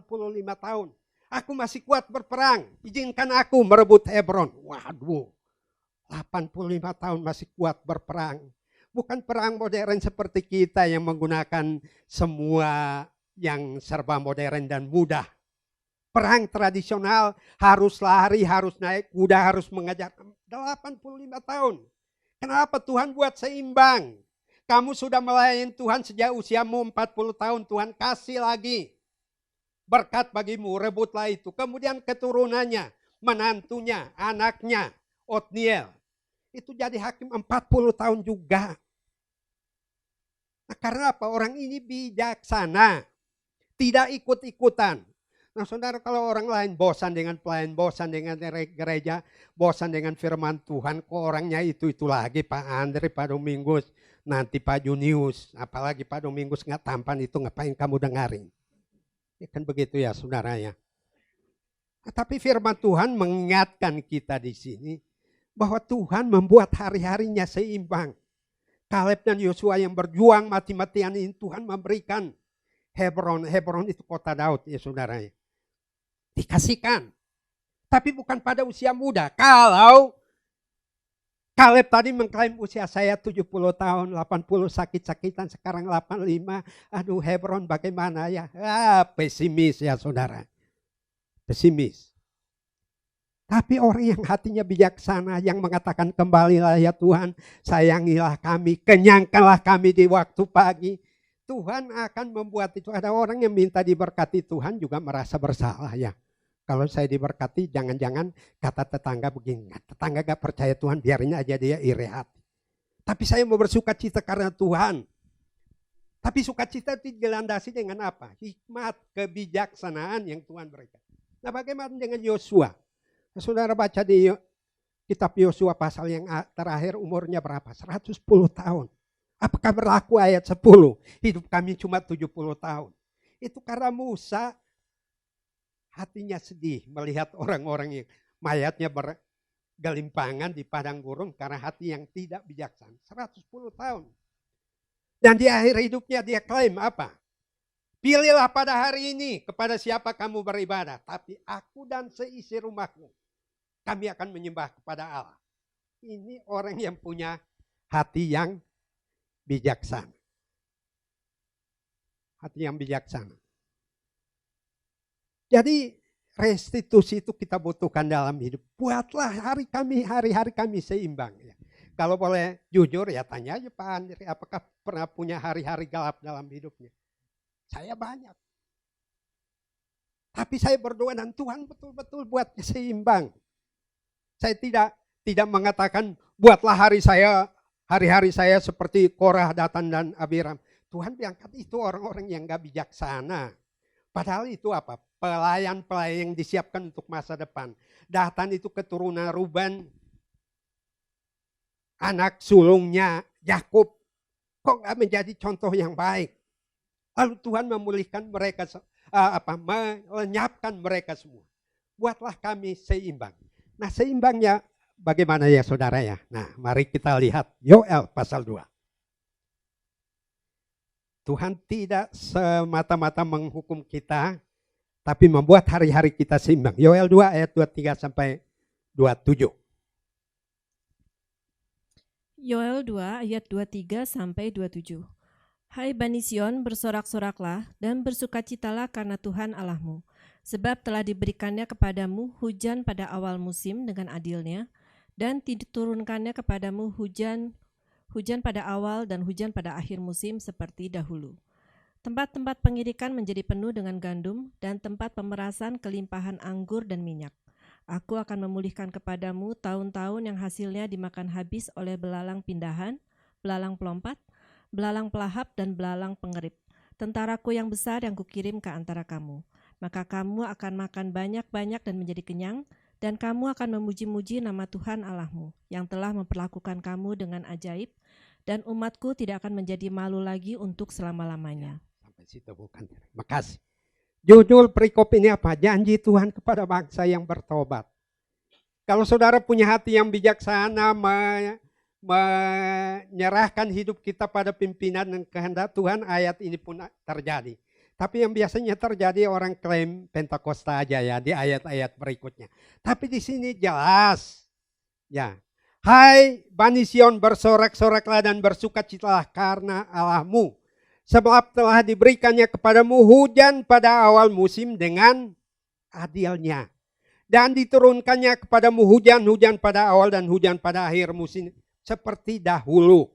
tahun. Aku masih kuat berperang. Izinkan aku merebut Hebron. Waduh. 85 tahun masih kuat berperang. Bukan perang modern seperti kita yang menggunakan semua yang serba modern dan mudah. Perang tradisional harus lari, harus naik kuda, harus mengejar. 85 tahun. Kenapa Tuhan buat seimbang? Kamu sudah melayani Tuhan sejak usiamu 40 tahun. Tuhan kasih lagi berkat bagimu, rebutlah itu. Kemudian keturunannya, menantunya, anaknya, Otniel. Itu jadi hakim 40 tahun juga. Nah, karena apa? Orang ini bijaksana. Tidak ikut-ikutan. Nah saudara, kalau orang lain bosan dengan pelayan, bosan dengan gereja, bosan dengan firman Tuhan, kok orangnya itu lagi Pak Andre, Pak Domingus, nanti Pak Junius, apalagi Pak Domingus nggak tampan itu ngapain kamu dengarin? Ya kan begitu ya saudara ya. Nah, tapi firman Tuhan mengingatkan kita di sini bahwa Tuhan membuat hari-harinya seimbang. Kaleb dan Yosua yang berjuang mati-matian ini Tuhan memberikan Hebron. Hebron itu kota Daud ya saudara. Dikasihkan. Tapi bukan pada usia muda. Kalau Kaleb tadi mengklaim usia saya 70 tahun, 80 sakit-sakitan, sekarang 85. Aduh Hebron bagaimana ya? Pesimis ya saudara. Pesimis. Tapi orang yang hatinya bijaksana, yang mengatakan kembalilah ya Tuhan, sayangilah kami, kenyangkanlah kami di waktu pagi. Tuhan akan membuat itu. Ada orang yang minta diberkati, Tuhan juga merasa bersalah ya. Kalau saya diberkati, jangan-jangan kata tetangga begini, tetangga gak percaya Tuhan, biarin aja dia iri hati. Tapi saya mau bersuka cita karena Tuhan. Tapi sukacita itu dilandasi dengan apa? Hikmat, kebijaksanaan yang Tuhan berikan. Nah bagaimana dengan Yosua? Saudara baca di kitab Yosua pasal yang terakhir umurnya berapa? 110 tahun. Apakah berlaku ayat 10? Hidup kami cuma 70 tahun. Itu karena Musa hatinya sedih melihat orang-orang yang mayatnya bergelimpangan di padang gurun karena hati yang tidak bijaksana. 110 tahun. Dan di akhir hidupnya dia klaim apa? Pilihlah pada hari ini kepada siapa kamu beribadah. Tapi aku dan seisi rumahku, kami akan menyembah kepada Allah. Ini orang yang punya hati yang bijaksana. Hati yang bijaksana. Jadi restitusi itu kita butuhkan dalam hidup. Buatlah hari-hari kami seimbang. Ya. Kalau boleh jujur ya tanya aja Pak Andri, apakah pernah punya hari-hari gelap dalam hidupnya? Saya banyak. Tapi saya berdoa dan Tuhan betul-betul buatnya seimbang. Saya tidak mengatakan buatlah hari-hari saya seperti Korah, Datan dan Abiram. Tuhan diangkat itu orang-orang yang gak bijaksana. Padahal itu apa? Pelayan-pelayan yang disiapkan untuk masa depan. Datan itu keturunan Ruben, anak sulungnya Yakub. Kok gak menjadi contoh yang baik? Lalu Tuhan memulihkan mereka, melenyapkan mereka semua. Buatlah kami seimbang. Nah seimbangnya bagaimana ya saudara ya? Nah mari kita lihat Yoel pasal 2. Tuhan tidak semata-mata menghukum kita, tapi membuat hari-hari kita seimbang. Yoel 2 ayat 23 sampai 27. Yoel 2 ayat 23 sampai 27. Hai Bani Sion, bersorak-soraklah dan bersukacitalah karena Tuhan Allahmu. Sebab telah diberikannya kepadamu hujan pada awal musim dengan adilnya, dan diturunkannya kepadamu hujan pada awal dan hujan pada akhir musim seperti dahulu. Tempat-tempat pengirikan menjadi penuh dengan gandum, dan tempat pemerasan kelimpahan anggur dan minyak. Aku akan memulihkan kepadamu tahun-tahun yang hasilnya dimakan habis oleh belalang pindahan, belalang pelompat, belalang pelahap, dan belalang pengerip. Tentaraku yang besar yang kukirim ke antara kamu. Maka kamu akan makan banyak-banyak dan menjadi kenyang, dan kamu akan memuji-muji nama Tuhan Allahmu, yang telah memperlakukan kamu dengan ajaib, dan umatku tidak akan menjadi malu lagi untuk selama-lamanya. Sampai situ bukan. Makasih. Judul perikop ini apa? Janji Tuhan kepada bangsa yang bertobat. Kalau saudara punya hati yang bijaksana, menyerahkan hidup kita pada pimpinan dan kehendak Tuhan, ayat ini pun terjadi. Tapi yang biasanya terjadi orang klaim Pentakosta aja ya di ayat-ayat berikutnya. Tapi di sini jelas ya. Hai Bani Sion, bersorak-soraklah dan bersukacitalah karena Allahmu. Sebab telah diberikannya kepadamu hujan pada awal musim dengan adilnya. Dan diturunkannya kepadamu hujan pada awal dan hujan pada akhir musim seperti dahulu.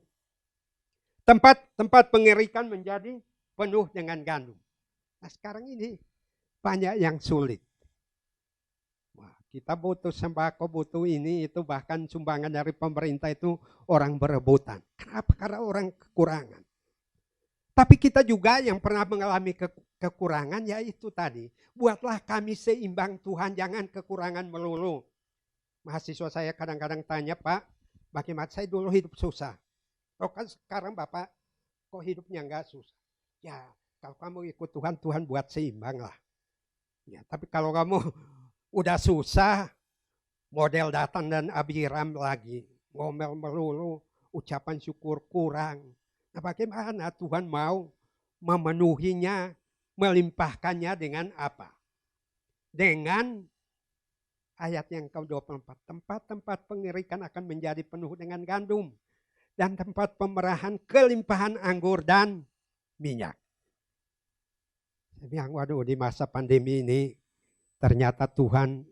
Tempat pengirikan menjadi penuh dengan gandum. Nah sekarang ini banyak yang sulit. Wah, kita butuh sembako, butuh ini, itu bahkan sumbangan dari pemerintah itu orang berebutan. Kenapa? Karena orang kekurangan. Tapi kita juga yang pernah mengalami kekurangan yaitu tadi. Buatlah kami seimbang Tuhan, jangan kekurangan melulu. Mahasiswa saya kadang-kadang tanya, Pak, bagaimana saya dulu hidup susah. Oh kan sekarang Bapak kok hidupnya enggak susah. Ya kalau kamu ikut Tuhan, Tuhan buat seimbang lah. Ya, tapi kalau kamu udah susah, Model Datan dan Abiram lagi. Ngomel melulu, ucapan syukur kurang. Nah, bagaimana Tuhan mau memenuhinya, melimpahkannya dengan apa? Dengan ayat yang ke-24. Tempat-tempat pengirikan akan menjadi penuh dengan gandum. Dan tempat pemerahan kelimpahan anggur dan minyak. Saya bilang, waduh, di masa pandemi ini ternyata Tuhan,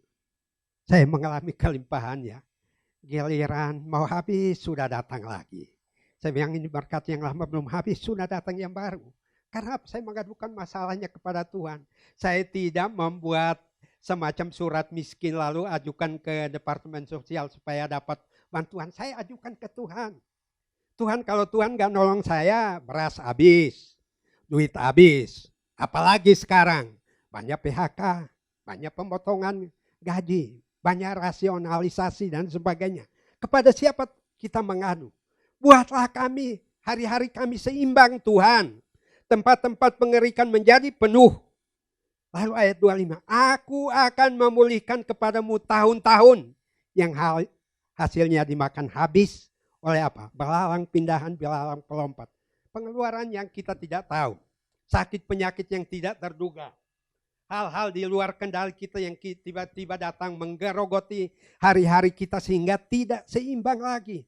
saya mengalami kelimpahan ya. Giliran mau habis sudah datang lagi. Saya bilang ini berkat yang lama belum habis, sudah datang yang baru. Karena saya mengadukan masalahnya kepada Tuhan. Saya tidak membuat semacam surat miskin lalu ajukan ke Departemen Sosial supaya dapat bantuan. Saya ajukan ke Tuhan. Tuhan, kalau Tuhan gak nolong saya, beras habis, duit habis. Apalagi sekarang, banyak PHK, banyak pemotongan gaji, banyak rasionalisasi dan sebagainya. Kepada siapa kita mengadu? Buatlah kami, hari-hari kami seimbang Tuhan. Tempat-tempat pengerikan menjadi penuh. Lalu ayat 25, aku akan memulihkan kepadamu tahun-tahun yang hasilnya dimakan habis oleh apa? Belalang pindahan, belalang pelompat. Pengeluaran yang kita tidak tahu. Sakit penyakit yang tidak terduga. Hal-hal di luar kendali kita yang tiba-tiba datang menggerogoti hari-hari kita sehingga tidak seimbang lagi.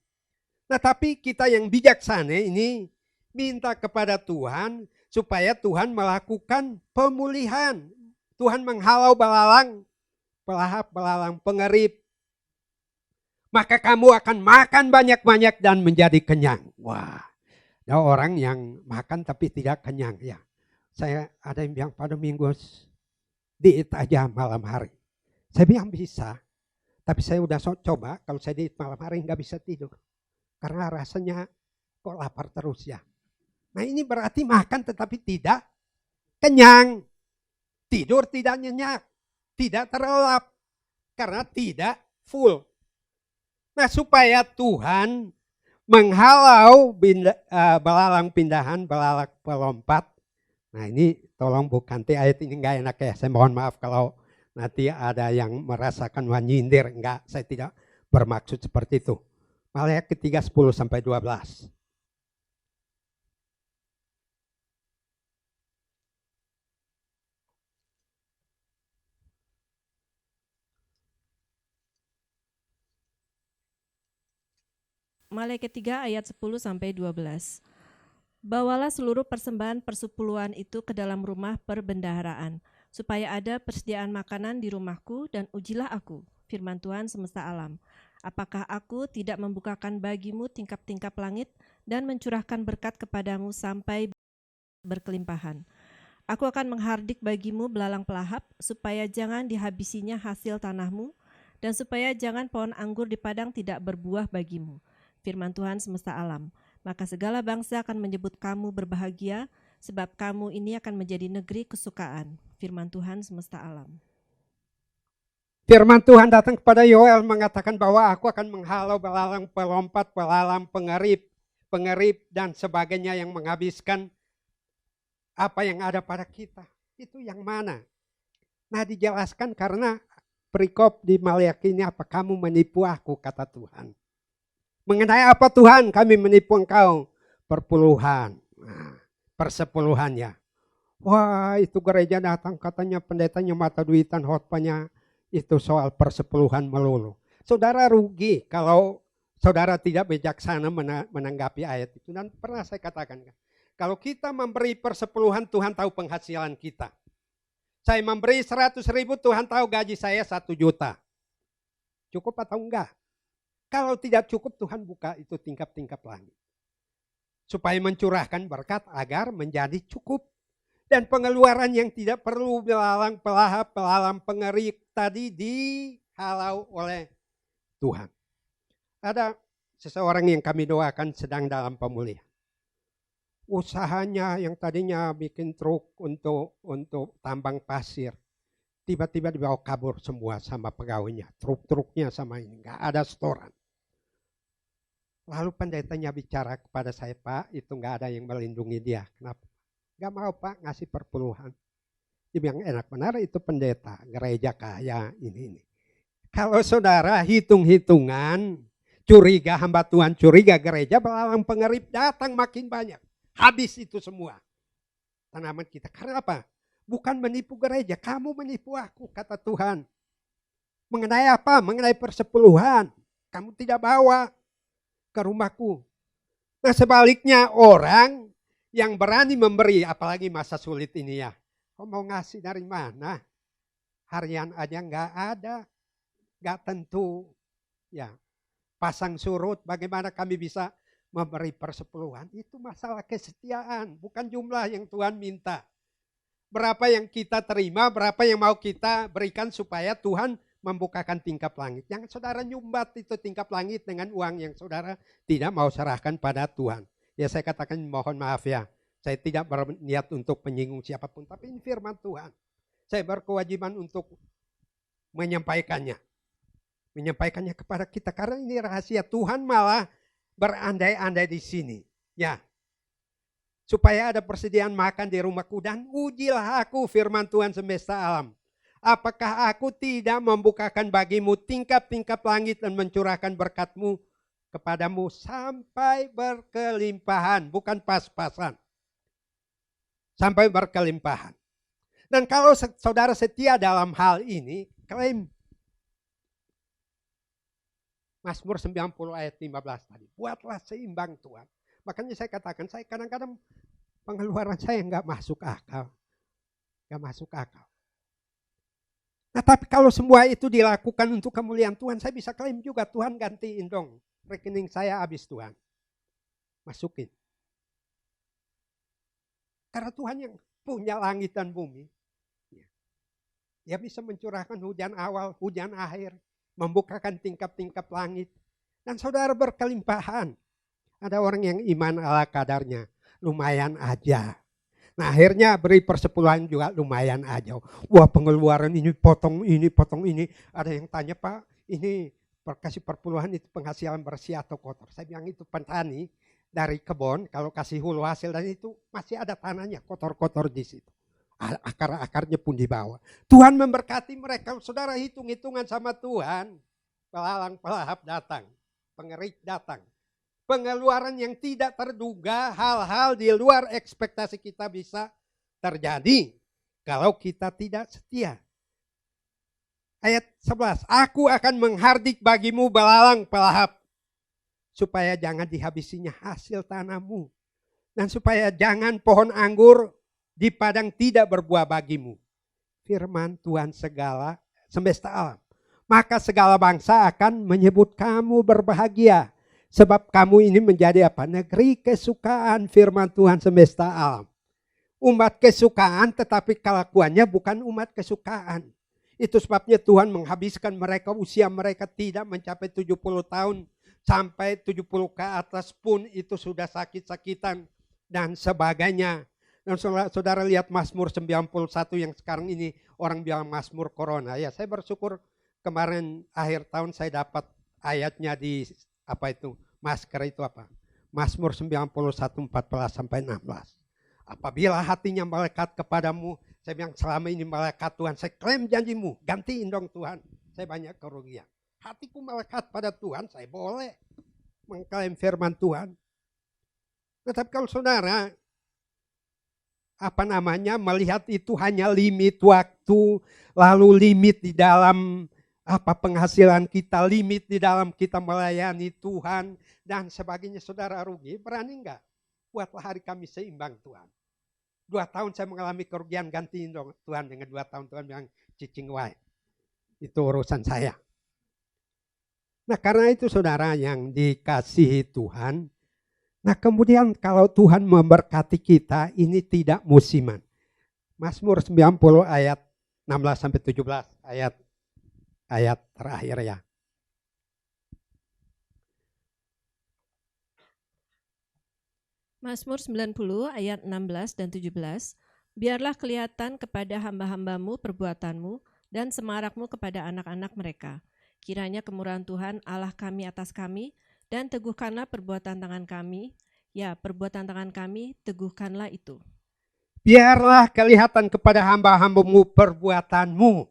Nah, tapi kita yang bijaksana ini minta kepada Tuhan supaya Tuhan melakukan pemulihan. Tuhan menghalau belalang, pelahap, belalang pengerip. Maka kamu akan makan banyak-banyak dan menjadi kenyang. Wah, ada orang yang makan tapi tidak kenyang ya. Saya ada yang bilang pada minggu diet aja malam hari. Saya bilang bisa, tapi saya udah coba kalau saya diet malam hari nggak bisa tidur. Karena rasanya kok lapar terus ya. Nah ini berarti makan tetapi tidak kenyang. Tidur tidak nyenyak, tidak terlelap. Karena tidak full. Nah supaya Tuhan menghalau belalang pindahan, belalang pelompat. Nah ini tolong Bu Kanti, ayat ini enggak enak ya. Saya mohon maaf kalau nanti ada yang merasakan nyindir. Enggak, saya tidak bermaksud seperti itu. Maliak ketiga 10 sampai 12. Maliak ketiga ayat 10 sampai 12. Bawalah seluruh persembahan persepuluhan itu ke dalam rumah perbendaharaan, supaya ada persediaan makanan di rumahku, dan ujilah aku, firman Tuhan semesta alam. Apakah aku tidak membukakan bagimu tingkap-tingkap langit dan mencurahkan berkat kepadamu sampai berkelimpahan? Aku akan menghardik bagimu belalang pelahap, supaya jangan dihabisinya hasil tanahmu, dan supaya jangan pohon anggur di padang tidak berbuah bagimu, firman Tuhan semesta alam. Maka segala bangsa akan menyebut kamu berbahagia, sebab kamu ini akan menjadi negeri kesukaan, firman Tuhan semesta alam. Firman Tuhan datang kepada Yoel mengatakan bahwa aku akan menghalau belalang pelompat, belalang pengerip dan sebagainya yang menghabiskan apa yang ada pada kita. Itu yang mana? Nah dijelaskan karena perikop di Maliak ini, apa kamu menipu aku, kata Tuhan. Mengenai apa Tuhan kami menipu engkau? Perpuluhan. Nah, persepuluhannya. Wah itu gereja datang katanya pendetanya mata duitan khotbahnya itu soal persepuluhan melulu. Saudara rugi kalau saudara tidak bijaksana menanggapi ayat itu. Dan pernah saya katakan, kalau kita memberi persepuluhan Tuhan tahu penghasilan kita. Saya memberi 100.000 Tuhan tahu gaji saya 1 juta. Cukup atau enggak? Kalau tidak cukup Tuhan buka itu tingkap-tingkap langit. Supaya mencurahkan berkat agar menjadi cukup. Dan pengeluaran yang tidak perlu belalang pelahap, belalang pengerik tadi dihalau oleh Tuhan. Ada seseorang yang kami doakan sedang dalam pemulihan. Usahanya yang tadinya bikin truk untuk tambang pasir. Tiba-tiba dibawa kabur semua sama pegawainya. Truk-truknya sama ini. Nggak ada setoran. Lalu pendetanya bicara kepada saya, Pak, itu nggak ada yang melindungi dia. Kenapa? Nggak mau Pak ngasih perpuluhan. Dia bilang enak benar itu pendeta, gereja kaya ini. Kalau saudara hitung-hitungan, curiga hamba Tuhan, curiga gereja, belalang pengerip datang makin banyak. Habis itu semua tanaman kita. Karena apa? Bukan menipu gereja, kamu menipu aku, kata Tuhan. Mengenai apa? Mengenai persepuluhan. Kamu tidak bawa ke rumahku. Nah sebaliknya orang yang berani memberi, apalagi masa sulit ini ya. Kau mau ngasih dari mana? Harian aja nggak ada. Gak tentu, ya pasang surut, bagaimana kami bisa memberi persepuluhan, itu masalah kesetiaan, bukan jumlah yang Tuhan minta. Berapa yang kita terima, berapa yang mau kita berikan supaya Tuhan membukakan tingkap langit. Yang saudara nyumbat itu tingkap langit dengan uang yang saudara tidak mau serahkan pada Tuhan. Ya saya katakan mohon maaf ya, saya tidak berniat untuk menyinggung siapapun, tapi ini firman Tuhan. Saya berkewajiban untuk menyampaikannya kepada kita karena ini rahasia. Tuhan malah berandai-andai di sini, ya, supaya ada persediaan makan di rumahku dan ujilah aku, firman Tuhan semesta alam. Apakah aku tidak membukakan bagimu tingkap-tingkap langit dan mencurahkan berkatmu kepadamu sampai berkelimpahan, bukan pas-pasan, sampai berkelimpahan. Dan kalau saudara setia dalam hal ini, klaim Mazmur 90 ayat 15 tadi. Buatlah seimbang Tuhan. Makanya saya katakan, saya kadang-kadang pengeluaran saya nggak masuk akal. Nggak masuk akal. Nah tapi kalau semua itu dilakukan untuk kemuliaan Tuhan, saya bisa klaim juga, Tuhan gantiin dong. Rekening saya habis Tuhan. Masukin. Karena Tuhan yang punya langit dan bumi. Dia bisa mencurahkan hujan awal, hujan akhir. Membukakan tingkap-tingkap langit. Dan saudara berkelimpahan. Ada orang yang iman ala kadarnya. Lumayan aja. Nah akhirnya beri persepuluhan juga lumayan aja. Wah pengeluaran ini potong ini, potong ini. Ada yang tanya, Pak ini kasih perpuluhan itu penghasilan bersih atau kotor. Saya bilang itu petani dari kebun. Kalau kasih hulu hasil dan itu masih ada tanahnya kotor-kotor di situ. Akar-akarnya pun dibawa. Tuhan memberkati mereka. Saudara hitung-hitungan sama Tuhan. Belalang pelahap datang. Pengerik datang. Pengeluaran yang tidak terduga. Hal-hal di luar ekspektasi kita bisa terjadi. Kalau kita tidak setia. Ayat 11. Aku akan menghardik bagimu belalang pelahap. Supaya jangan dihabisinya hasil tanahmu. Dan supaya jangan pohon anggur di padang tidak berbuah bagimu. Firman Tuhan segala semesta alam. Maka segala bangsa akan menyebut kamu berbahagia. Sebab kamu ini menjadi apa? Negeri kesukaan, firman Tuhan semesta alam. Umat kesukaan tetapi kelakuannya bukan umat kesukaan. Itu sebabnya Tuhan menghabiskan mereka, usia mereka tidak mencapai 70 tahun. Sampai 70 ke atas pun itu sudah sakit-sakitan dan sebagainya. Dan saudara lihat Mazmur 91 yang sekarang ini orang bilang Mazmur Corona. Ya saya bersyukur kemarin akhir tahun saya dapat ayatnya di apa itu masker itu apa. Mazmur 91 14 sampai 16. Apabila hatinya melekat kepadamu, saya bilang selama ini melekat Tuhan, saya klaim janjimu, gantiin dong Tuhan. Saya banyak kerugian. Hatiku melekat pada Tuhan, saya boleh mengklaim firman Tuhan. Tetapi kalau saudara melihat itu hanya limit waktu, lalu limit di dalam penghasilan kita, limit di dalam kita melayani Tuhan dan sebagainya, saudara rugi. Berani enggak? Buatlah hari kami seimbang Tuhan. 2 tahun saya mengalami kerugian, gantiin dong Tuhan dengan 2 tahun. Tuhan bilang cicing wae. Itu urusan saya. Nah karena itu saudara yang dikasihi Tuhan, nah kemudian kalau Tuhan memberkati kita ini tidak musiman. Mazmur 90 ayat 16 sampai 17 ayat terakhir ya. Mazmur 90 ayat 16 dan 17. Biarlah kelihatan kepada hamba-hambamu perbuatanmu dan semarakmu kepada anak-anak mereka. Kiranya kemurahan Tuhan Allah kami atas kami, dan teguhkanlah perbuatan tangan kami. Ya, perbuatan tangan kami, teguhkanlah itu. Biarlah kelihatan kepada hamba-hambamu perbuatanmu.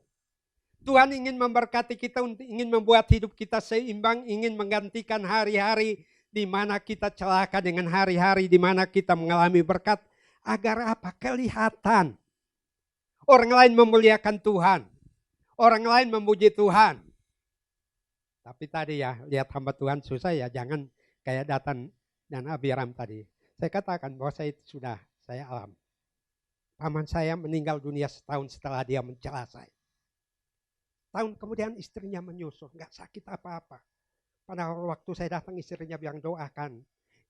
Tuhan ingin memberkati kita, ingin membuat hidup kita seimbang, ingin menggantikan hari-hari di mana kita celaka dengan hari-hari di mana kita mengalami berkat. Agar apa? Kelihatan. Orang lain memuliakan Tuhan. Orang lain memuji Tuhan. Tapi tadi ya, lihat hamba Tuhan susah ya, jangan kayak Datan dan Abiram tadi. Saya katakan bahwa saya alami. Paman saya meninggal dunia setahun setelah dia mencela saya. Tahun kemudian istrinya menyusul, nggak sakit apa-apa. Pada waktu saya datang istrinya bilang doakan,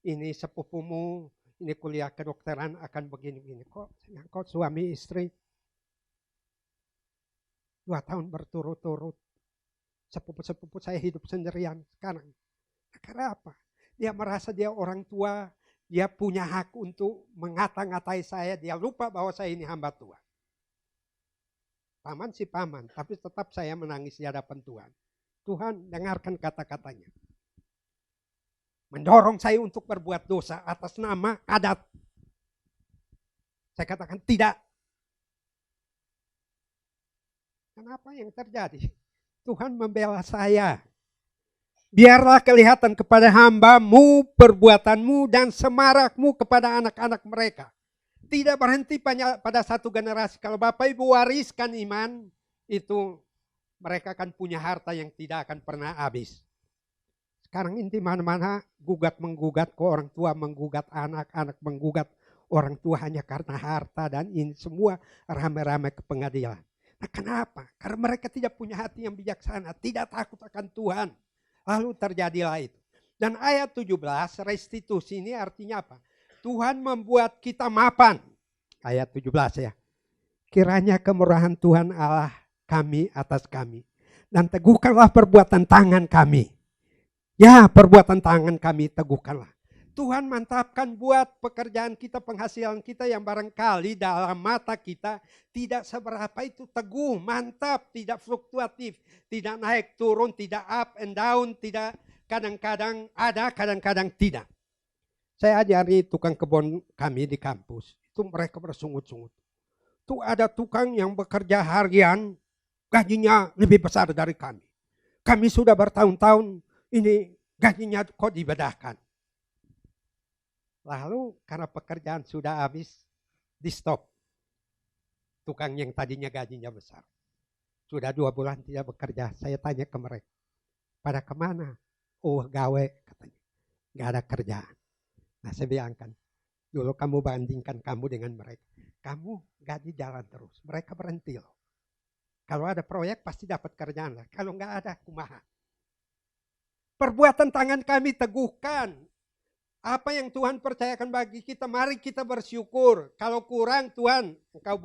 ini sepupumu, ini kuliah kedokteran akan begini-begini. Kok suami istri 2 tahun berturut-turut. Sepupu-sepupu saya hidup sendirian sekarang. Karena apa? Dia merasa dia orang tua, dia punya hak untuk mengata-ngatai saya, dia lupa bahwa saya ini hamba Tuhan. Paman si paman, tapi tetap saya menangis di hadapan Tuhan. Tuhan dengarkan kata-katanya. Mendorong saya untuk berbuat dosa atas nama adat. Saya katakan tidak. Kenapa yang terjadi? Tuhan membela saya. Biarlah kelihatan kepada hambamu perbuatanmu dan semarakmu kepada anak-anak mereka. Tidak berhenti pada satu generasi. Kalau Bapak Ibu wariskan iman, itu mereka akan punya harta yang tidak akan pernah habis. Sekarang ini mana-mana gugat-menggugat ke orang tua, menggugat anak-anak, menggugat orang tua hanya karena harta dan ini semua rame-rame ke pengadilan. Nah kenapa? Karena mereka tidak punya hati yang bijaksana, tidak takut akan Tuhan. Lalu terjadilah itu. Dan ayat 17, restitusi ini artinya apa? Tuhan membuat kita mapan. Ayat 17 ya. Kiranya kemurahan Tuhan Allah kami atas kami. Dan teguhkanlah perbuatan tangan kami. Ya, perbuatan tangan kami teguhkanlah. Tuhan mantapkan buat pekerjaan kita, penghasilan kita yang barangkali dalam mata kita tidak seberapa itu teguh, mantap, tidak fluktuatif, tidak naik turun, tidak up and down, tidak kadang-kadang ada, kadang-kadang tidak. Saya ajari tukang kebun kami di kampus, itu mereka bersungut-sungut. Itu ada tukang yang bekerja harian, gajinya lebih besar dari kami. Kami sudah bertahun-tahun, ini gajinya kok dibedahkan. Lalu karena pekerjaan sudah habis, di stop. Tukang yang tadinya gajinya besar. Sudah 2 bulan tidak bekerja, saya tanya ke mereka. Pada kemana? Oh gawe katanya, gak ada kerjaan. Nah saya bilangkan, dulu kamu bandingkan kamu dengan mereka. Kamu gaji jalan terus, mereka berhenti loh. Kalau ada proyek pasti dapat kerjaan lah, kalau gak ada kumaha. Perbuatan tangan kami teguhkan. Apa yang Tuhan percayakan bagi kita, mari kita bersyukur. Kalau kurang Tuhan, engkau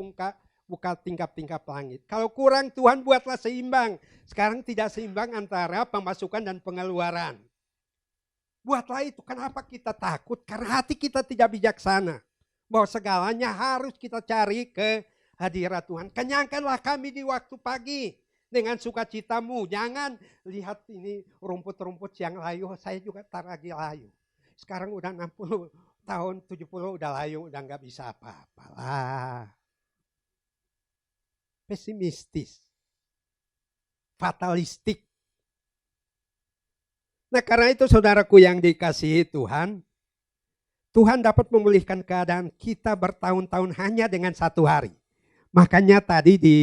buka tingkap-tingkap langit. Kalau kurang Tuhan buatlah seimbang. Sekarang tidak seimbang antara pemasukan dan pengeluaran. Buatlah itu. Kenapa kita takut? Karena hati kita tidak bijaksana. Bahwa segalanya harus kita cari ke hadirat Tuhan. Kenyangkanlah kami di waktu pagi dengan sukacitamu. Jangan lihat ini rumput-rumput yang layu. Saya juga tar lagi layu. Sekarang udah 60 tahun, 70 udah layu, udah gak bisa apa-apa lah. Pesimistis. Fatalistik. Nah karena itu saudaraku yang dikasihi Tuhan, Tuhan dapat memulihkan keadaan kita bertahun-tahun hanya dengan 1 hari. Makanya tadi di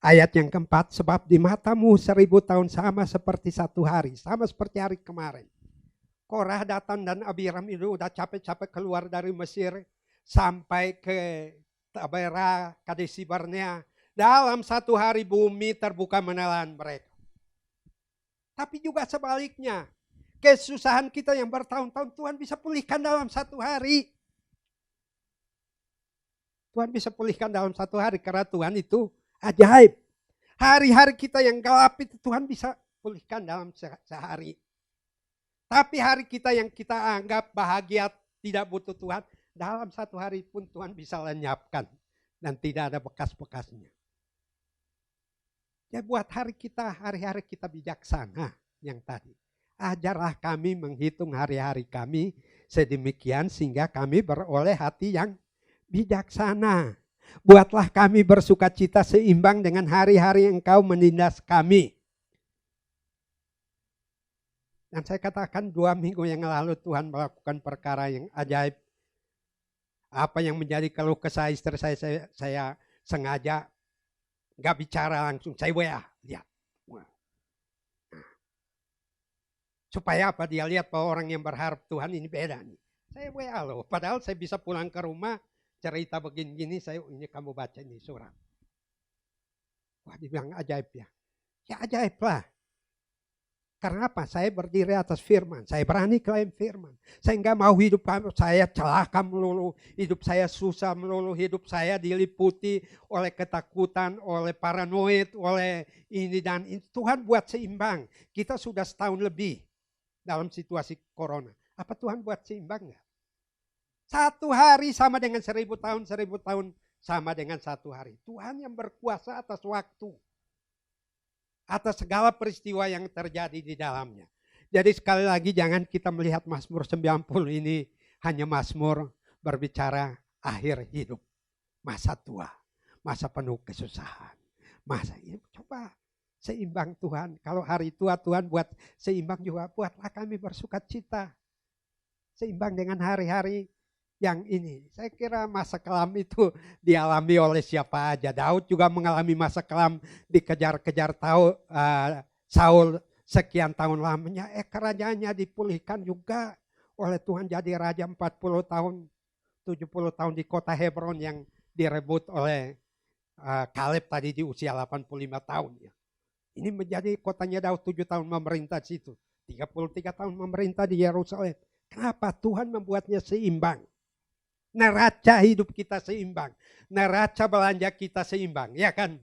ayat yang keempat, sebab di matamu 1000 tahun sama seperti 1 hari, sama seperti hari kemarin. Korah, Datan dan Abiram itu udah capek-capek keluar dari Mesir sampai ke Tabera, Kadesi Barnea. Dalam 1 hari bumi terbuka menelan mereka. Tapi juga sebaliknya, kesusahan kita yang bertahun-tahun Tuhan bisa pulihkan dalam 1 hari. Tuhan bisa pulihkan dalam 1 hari karena Tuhan itu ajaib. Hari-hari kita yang gelap itu Tuhan bisa pulihkan dalam sehari. Tapi hari kita yang kita anggap bahagia tidak butuh Tuhan, dalam 1 hari pun Tuhan bisa lenyapkan dan tidak ada bekas-bekasnya. Ya buat hari-hari kita bijaksana yang tadi. Ajarlah kami menghitung hari-hari kami sedemikian sehingga kami beroleh hati yang bijaksana. Buatlah kami bersukacita seimbang dengan hari-hari Engkau menindas kami. Dan saya katakan 2 minggu yang lalu Tuhan melakukan perkara yang ajaib. Apa yang menjadi keluh kesah istri saya sengaja gak bicara langsung, saya WA. Lihat. Supaya apa? Dia lihat bahwa orang yang berharap Tuhan ini beda nih. Saya WA loh, padahal saya bisa pulang ke rumah, cerita begini-gini, ini kamu baca ini surat. Wah, dibilang ajaib ya. Ya ajaib lah. Karena apa? Saya berdiri atas firman. Saya berani klaim firman. Saya nggak mau hidup saya celaka melulu. Hidup saya susah melulu. Hidup saya diliputi oleh ketakutan, oleh paranoid, oleh ini dan itu. Tuhan buat seimbang. Kita sudah setahun lebih dalam situasi corona. Apa Tuhan buat seimbang nggak? 1 hari sama dengan 1000 tahun, 1000 tahun sama dengan 1 hari. Tuhan yang berkuasa atas waktu. Atas segala peristiwa yang terjadi di dalamnya. Jadi sekali lagi jangan kita melihat Mazmur 90 ini hanya Mazmur berbicara akhir hidup. Masa tua, masa penuh kesusahan. Masa ini coba seimbang Tuhan. Kalau hari tua Tuhan buat seimbang juga, buatlah kami bersukacita. Seimbang dengan hari-hari yang ini. Saya kira masa kelam itu dialami oleh siapa aja. Daud juga mengalami masa kelam, dikejar-kejar Saul sekian tahun lamanya. Kerajaannya dipulihkan juga oleh Tuhan jadi raja 40 tahun, 70 tahun di kota Hebron yang direbut oleh Kaleb tadi di usia 85 tahun. Ya. Ini menjadi kotanya Daud 7 tahun memerintah di situ. 33 tahun memerintah di Yerusalem. Kenapa? Tuhan membuatnya seimbang. Neraca hidup kita seimbang. Neraca belanja kita seimbang. Ya kan?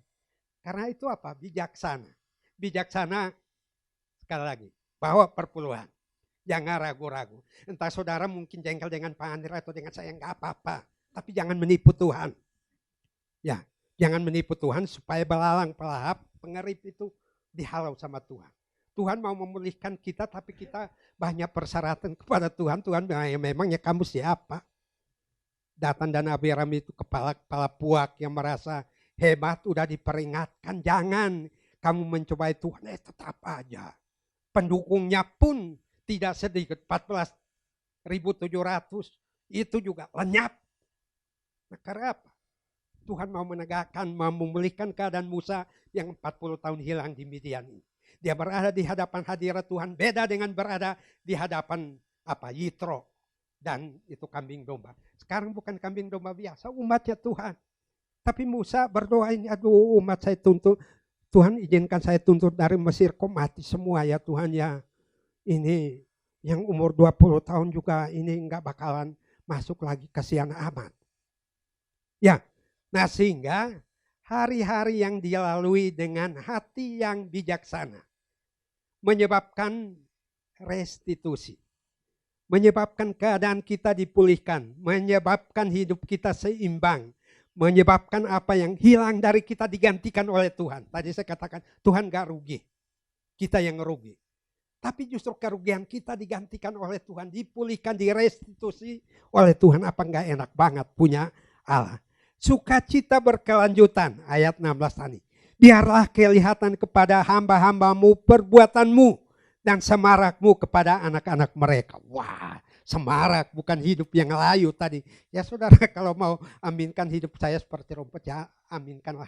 Karena itu apa? Bijaksana. Bijaksana sekali lagi. Bawa perpuluhan. Jangan ragu-ragu. Entah saudara mungkin jengkel dengan Pak Andrea atau dengan saya. Enggak apa-apa. Tapi jangan menipu Tuhan. Ya. Jangan menipu Tuhan supaya belalang pelahap pengerip itu dihalau sama Tuhan. Tuhan mau memulihkan kita tapi kita banyak persyaratan kepada Tuhan. Tuhan bilang ya memangnya kamu siapa? Datan dan Abiram itu kepala puak yang merasa hebat udah diperingatkan. Jangan kamu mencobai Tuhan. Tetap aja. Pendukungnya pun tidak sedikit. 14.700 itu juga lenyap. Nah, karena apa? Tuhan mau menegakkan, mau memulihkan keadaan Musa yang 40 tahun hilang di Midian ini. Dia berada di hadapan hadirat Tuhan. Beda dengan berada di hadapan Yitro. Dan itu kambing domba. Sekarang bukan kambing domba biasa, umatnya Tuhan. Tapi Musa berdoa ini, aduh umat saya tuntut. Tuhan izinkan saya tuntut dari Mesir, kok mati semua ya Tuhan ya. Ini yang umur 20 tahun juga ini enggak bakalan masuk lagi, kasihan amat. Ya, nah sehingga hari-hari yang dilalui dengan hati yang bijaksana menyebabkan restitusi. Menyebabkan keadaan kita dipulihkan, menyebabkan hidup kita seimbang, menyebabkan apa yang hilang dari kita digantikan oleh Tuhan. Tadi saya katakan Tuhan gak rugi, kita yang rugi. Tapi justru kerugian kita digantikan oleh Tuhan, dipulihkan, direstitusi oleh Tuhan. Apa gak enak banget punya Allah. Sukacita berkelanjutan, ayat 16 tadi. Biarlah kelihatan kepada hamba-hambamu perbuatanmu. Dan semarakmu kepada anak-anak mereka. Wah, semarak bukan hidup yang layu tadi. Ya saudara kalau mau aminkan hidup saya seperti rumput ya aminkanlah.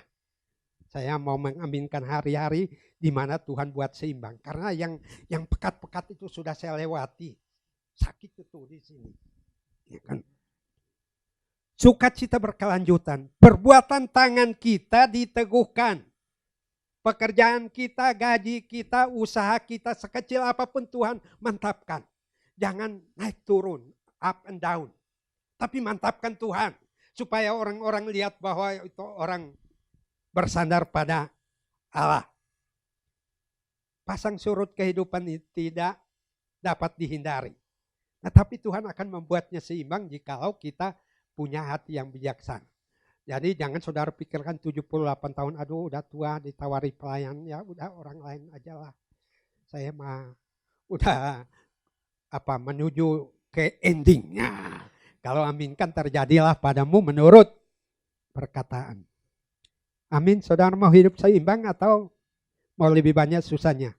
Saya mau mengaminkan hari-hari di mana Tuhan buat seimbang. Karena yang pekat-pekat itu sudah saya lewati. Sakit itu di sini. Ya kan? Sukacita berkelanjutan. Perbuatan tangan kita diteguhkan. Pekerjaan kita, gaji kita, usaha kita, sekecil apapun Tuhan mantapkan. Jangan naik turun, up and down. Tapi mantapkan Tuhan. Supaya orang-orang lihat bahwa itu orang bersandar pada Allah. Pasang surut kehidupan itu tidak dapat dihindari. Nah, tapi Tuhan akan membuatnya seimbang jikalau kita punya hati yang bijaksana. Jadi jangan saudara pikirkan 78 tahun, aduh udah tua ditawari pelayan, ya udah orang lain aja lah. Saya mah udah menuju ke endingnya. Kalau aminkan terjadilah padamu menurut perkataan. Amin. Saudara mau hidup seimbang atau mau lebih banyak susahnya?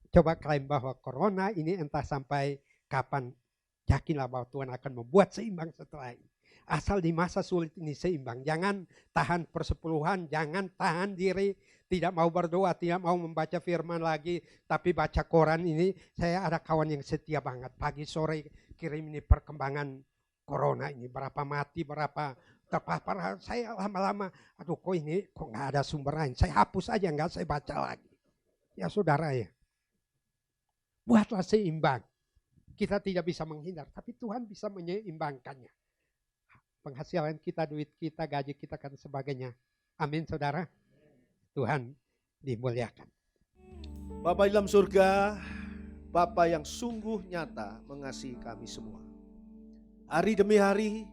Coba klaim bahwa corona ini entah sampai kapan. Yakinlah bahwa Tuhan akan membuat seimbang setelah ini. Asal di masa sulit ini seimbang. Jangan tahan persepuluhan, jangan tahan diri. Tidak mau berdoa, tidak mau membaca firman lagi. Tapi baca koran ini, saya ada kawan yang setia banget. Pagi sore kirim ini perkembangan corona ini. Berapa mati, berapa terpapar. Saya lama-lama, aduh kok ini kok gak ada sumber lain. Saya hapus aja, gak saya baca lagi. Ya saudara ya. Buatlah seimbang. Kita tidak bisa menghindar, tapi Tuhan bisa menyeimbangkannya. Penghasilan kita, duit kita, gaji kita, dan sebagainya. Amin saudara. Tuhan dimuliakan. Bapa di dalam surga, Bapa yang sungguh nyata mengasihi kami semua. Hari demi hari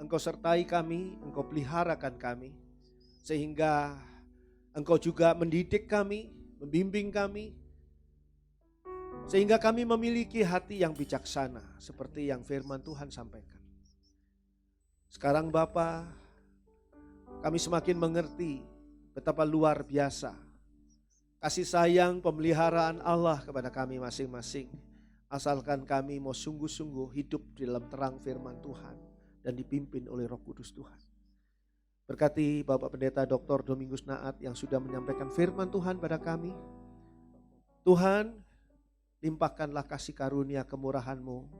Engkau sertai kami, Engkau peliharakan kami. Sehingga Engkau juga mendidik kami, membimbing kami. Sehingga kami memiliki hati yang bijaksana seperti yang firman Tuhan sampaikan. Sekarang Bapa, kami semakin mengerti betapa luar biasa kasih sayang pemeliharaan Allah kepada kami masing-masing. Asalkan kami mau sungguh-sungguh hidup di dalam terang firman Tuhan dan dipimpin oleh Roh Kudus Tuhan. Berkati Bapak Pendeta Dr. Domingus Naat yang sudah menyampaikan firman Tuhan pada kami. Tuhan, limpahkanlah kasih karunia kemurahan-Mu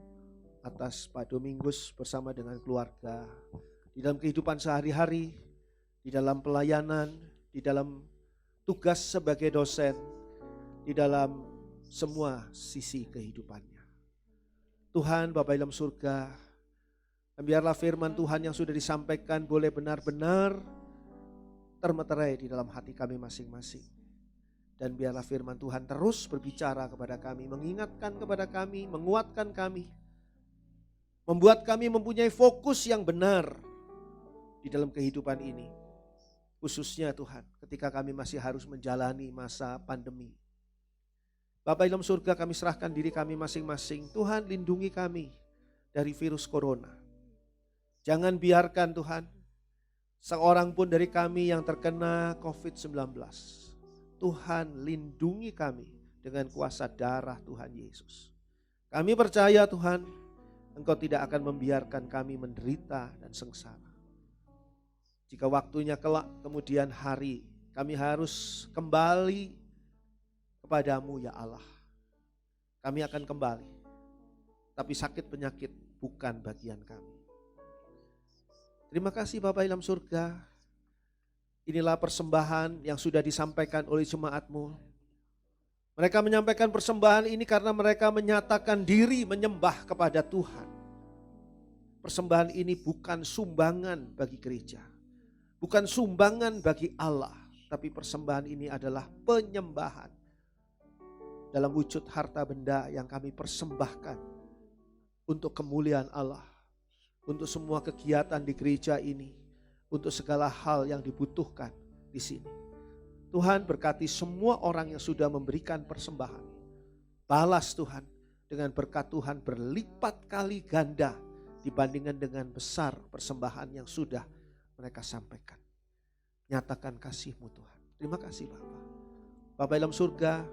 atas Pak Domingus bersama dengan keluarga. Di dalam kehidupan sehari-hari, di dalam pelayanan, di dalam tugas sebagai dosen, di dalam semua sisi kehidupannya. Tuhan Bapa dalam surga, dan biarlah firman Tuhan yang sudah disampaikan boleh benar-benar termeterai di dalam hati kami masing-masing. Dan biarlah firman Tuhan terus berbicara kepada kami, mengingatkan kepada kami, menguatkan kami. Membuat kami mempunyai fokus yang benar di dalam kehidupan ini. Khususnya Tuhan, ketika kami masih harus menjalani masa pandemi. Bapa dalam surga, kami serahkan diri kami masing-masing. Tuhan, lindungi kami dari virus corona. Jangan biarkan Tuhan, seorang pun dari kami yang terkena COVID-19. Tuhan, lindungi kami dengan kuasa darah Tuhan Yesus. Kami percaya Tuhan, Engkau tidak akan membiarkan kami menderita dan sengsara. Jika waktunya kelak kemudian hari, kami harus kembali kepadamu ya Allah. Kami akan kembali, tapi sakit penyakit bukan bagian kami. Terima kasih Bapa dalam surga. Inilah persembahan yang sudah disampaikan oleh jemaat-Mu. Mereka menyampaikan persembahan ini karena mereka menyatakan diri menyembah kepada Tuhan. Persembahan ini bukan sumbangan bagi gereja, bukan sumbangan bagi Allah, tapi persembahan ini adalah penyembahan dalam wujud harta benda yang kami persembahkan untuk kemuliaan Allah, untuk semua kegiatan di gereja ini, untuk segala hal yang dibutuhkan di sini. Tuhan berkati semua orang yang sudah memberikan persembahan. Balas Tuhan dengan berkat Tuhan berlipat kali ganda dibandingkan dengan besar persembahan yang sudah mereka sampaikan. Nyatakan kasih-Mu Tuhan. Terima kasih Bapa. Bapa dalam surga,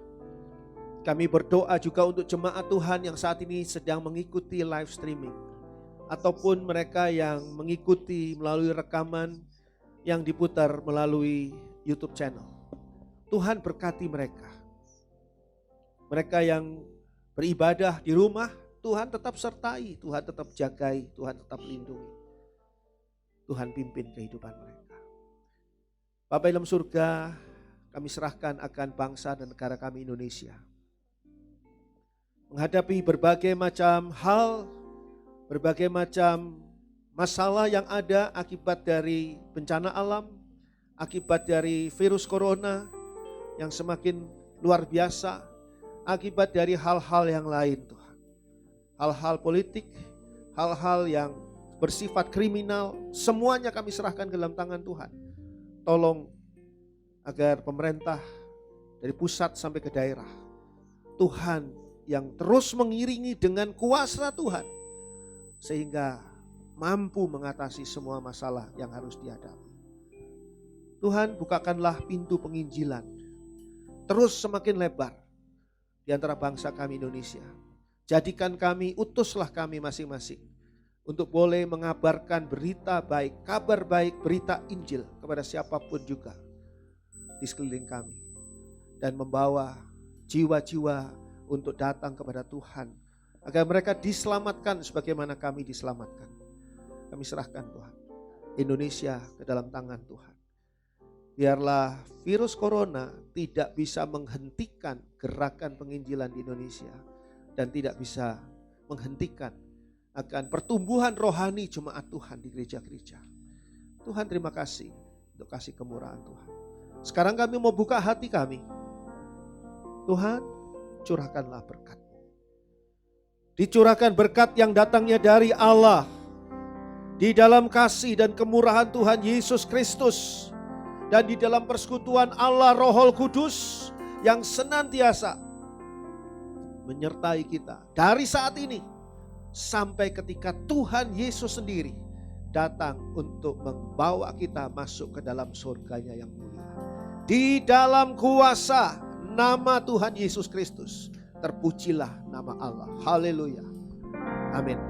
kami berdoa juga untuk jemaat Tuhan yang saat ini sedang mengikuti live streaming. Ataupun mereka yang mengikuti melalui rekaman yang diputar melalui YouTube channel. Tuhan berkati mereka. Mereka yang beribadah di rumah, Tuhan tetap sertai, Tuhan tetap jagai, Tuhan tetap lindungi. Tuhan pimpin kehidupan mereka. Bapa dalam surga, kami serahkan akan bangsa dan negara kami Indonesia. Menghadapi berbagai macam hal, berbagai macam masalah yang ada akibat dari bencana alam, akibat dari virus corona yang semakin luar biasa, akibat dari hal-hal yang lain Tuhan. Hal-hal politik, hal-hal yang bersifat kriminal, semuanya kami serahkan ke dalam tangan Tuhan. Tolong agar pemerintah dari pusat sampai ke daerah, Tuhan yang terus mengiringi dengan kuasa Tuhan, sehingga mampu mengatasi semua masalah yang harus dihadapi. Tuhan, bukakanlah pintu penginjilan terus semakin lebar di antara bangsa kami Indonesia. Jadikan kami, utuslah kami masing-masing untuk boleh mengabarkan berita baik, kabar baik, berita Injil kepada siapapun juga di sekeliling kami. Dan membawa jiwa-jiwa untuk datang kepada Tuhan, agar mereka diselamatkan sebagaimana kami diselamatkan. Kami serahkan Tuhan Indonesia ke dalam tangan Tuhan. Biarlah virus corona tidak bisa menghentikan gerakan penginjilan di Indonesia dan tidak bisa menghentikan akan pertumbuhan rohani jemaat Tuhan di gereja-gereja. Tuhan, terima kasih untuk kasih kemurahan Tuhan. Sekarang kami mau buka hati kami. Tuhan, curahkanlah berkat. Dicurahkan berkat yang datangnya dari Allah, di dalam kasih dan kemurahan Tuhan Yesus Kristus, dan di dalam persekutuan Allah Roh Kudus yang senantiasa menyertai kita dari saat ini sampai ketika Tuhan Yesus sendiri datang untuk membawa kita masuk ke dalam surganya yang mulia. Di dalam kuasa nama Tuhan Yesus Kristus, terpujilah nama Allah. Haleluya. Amin.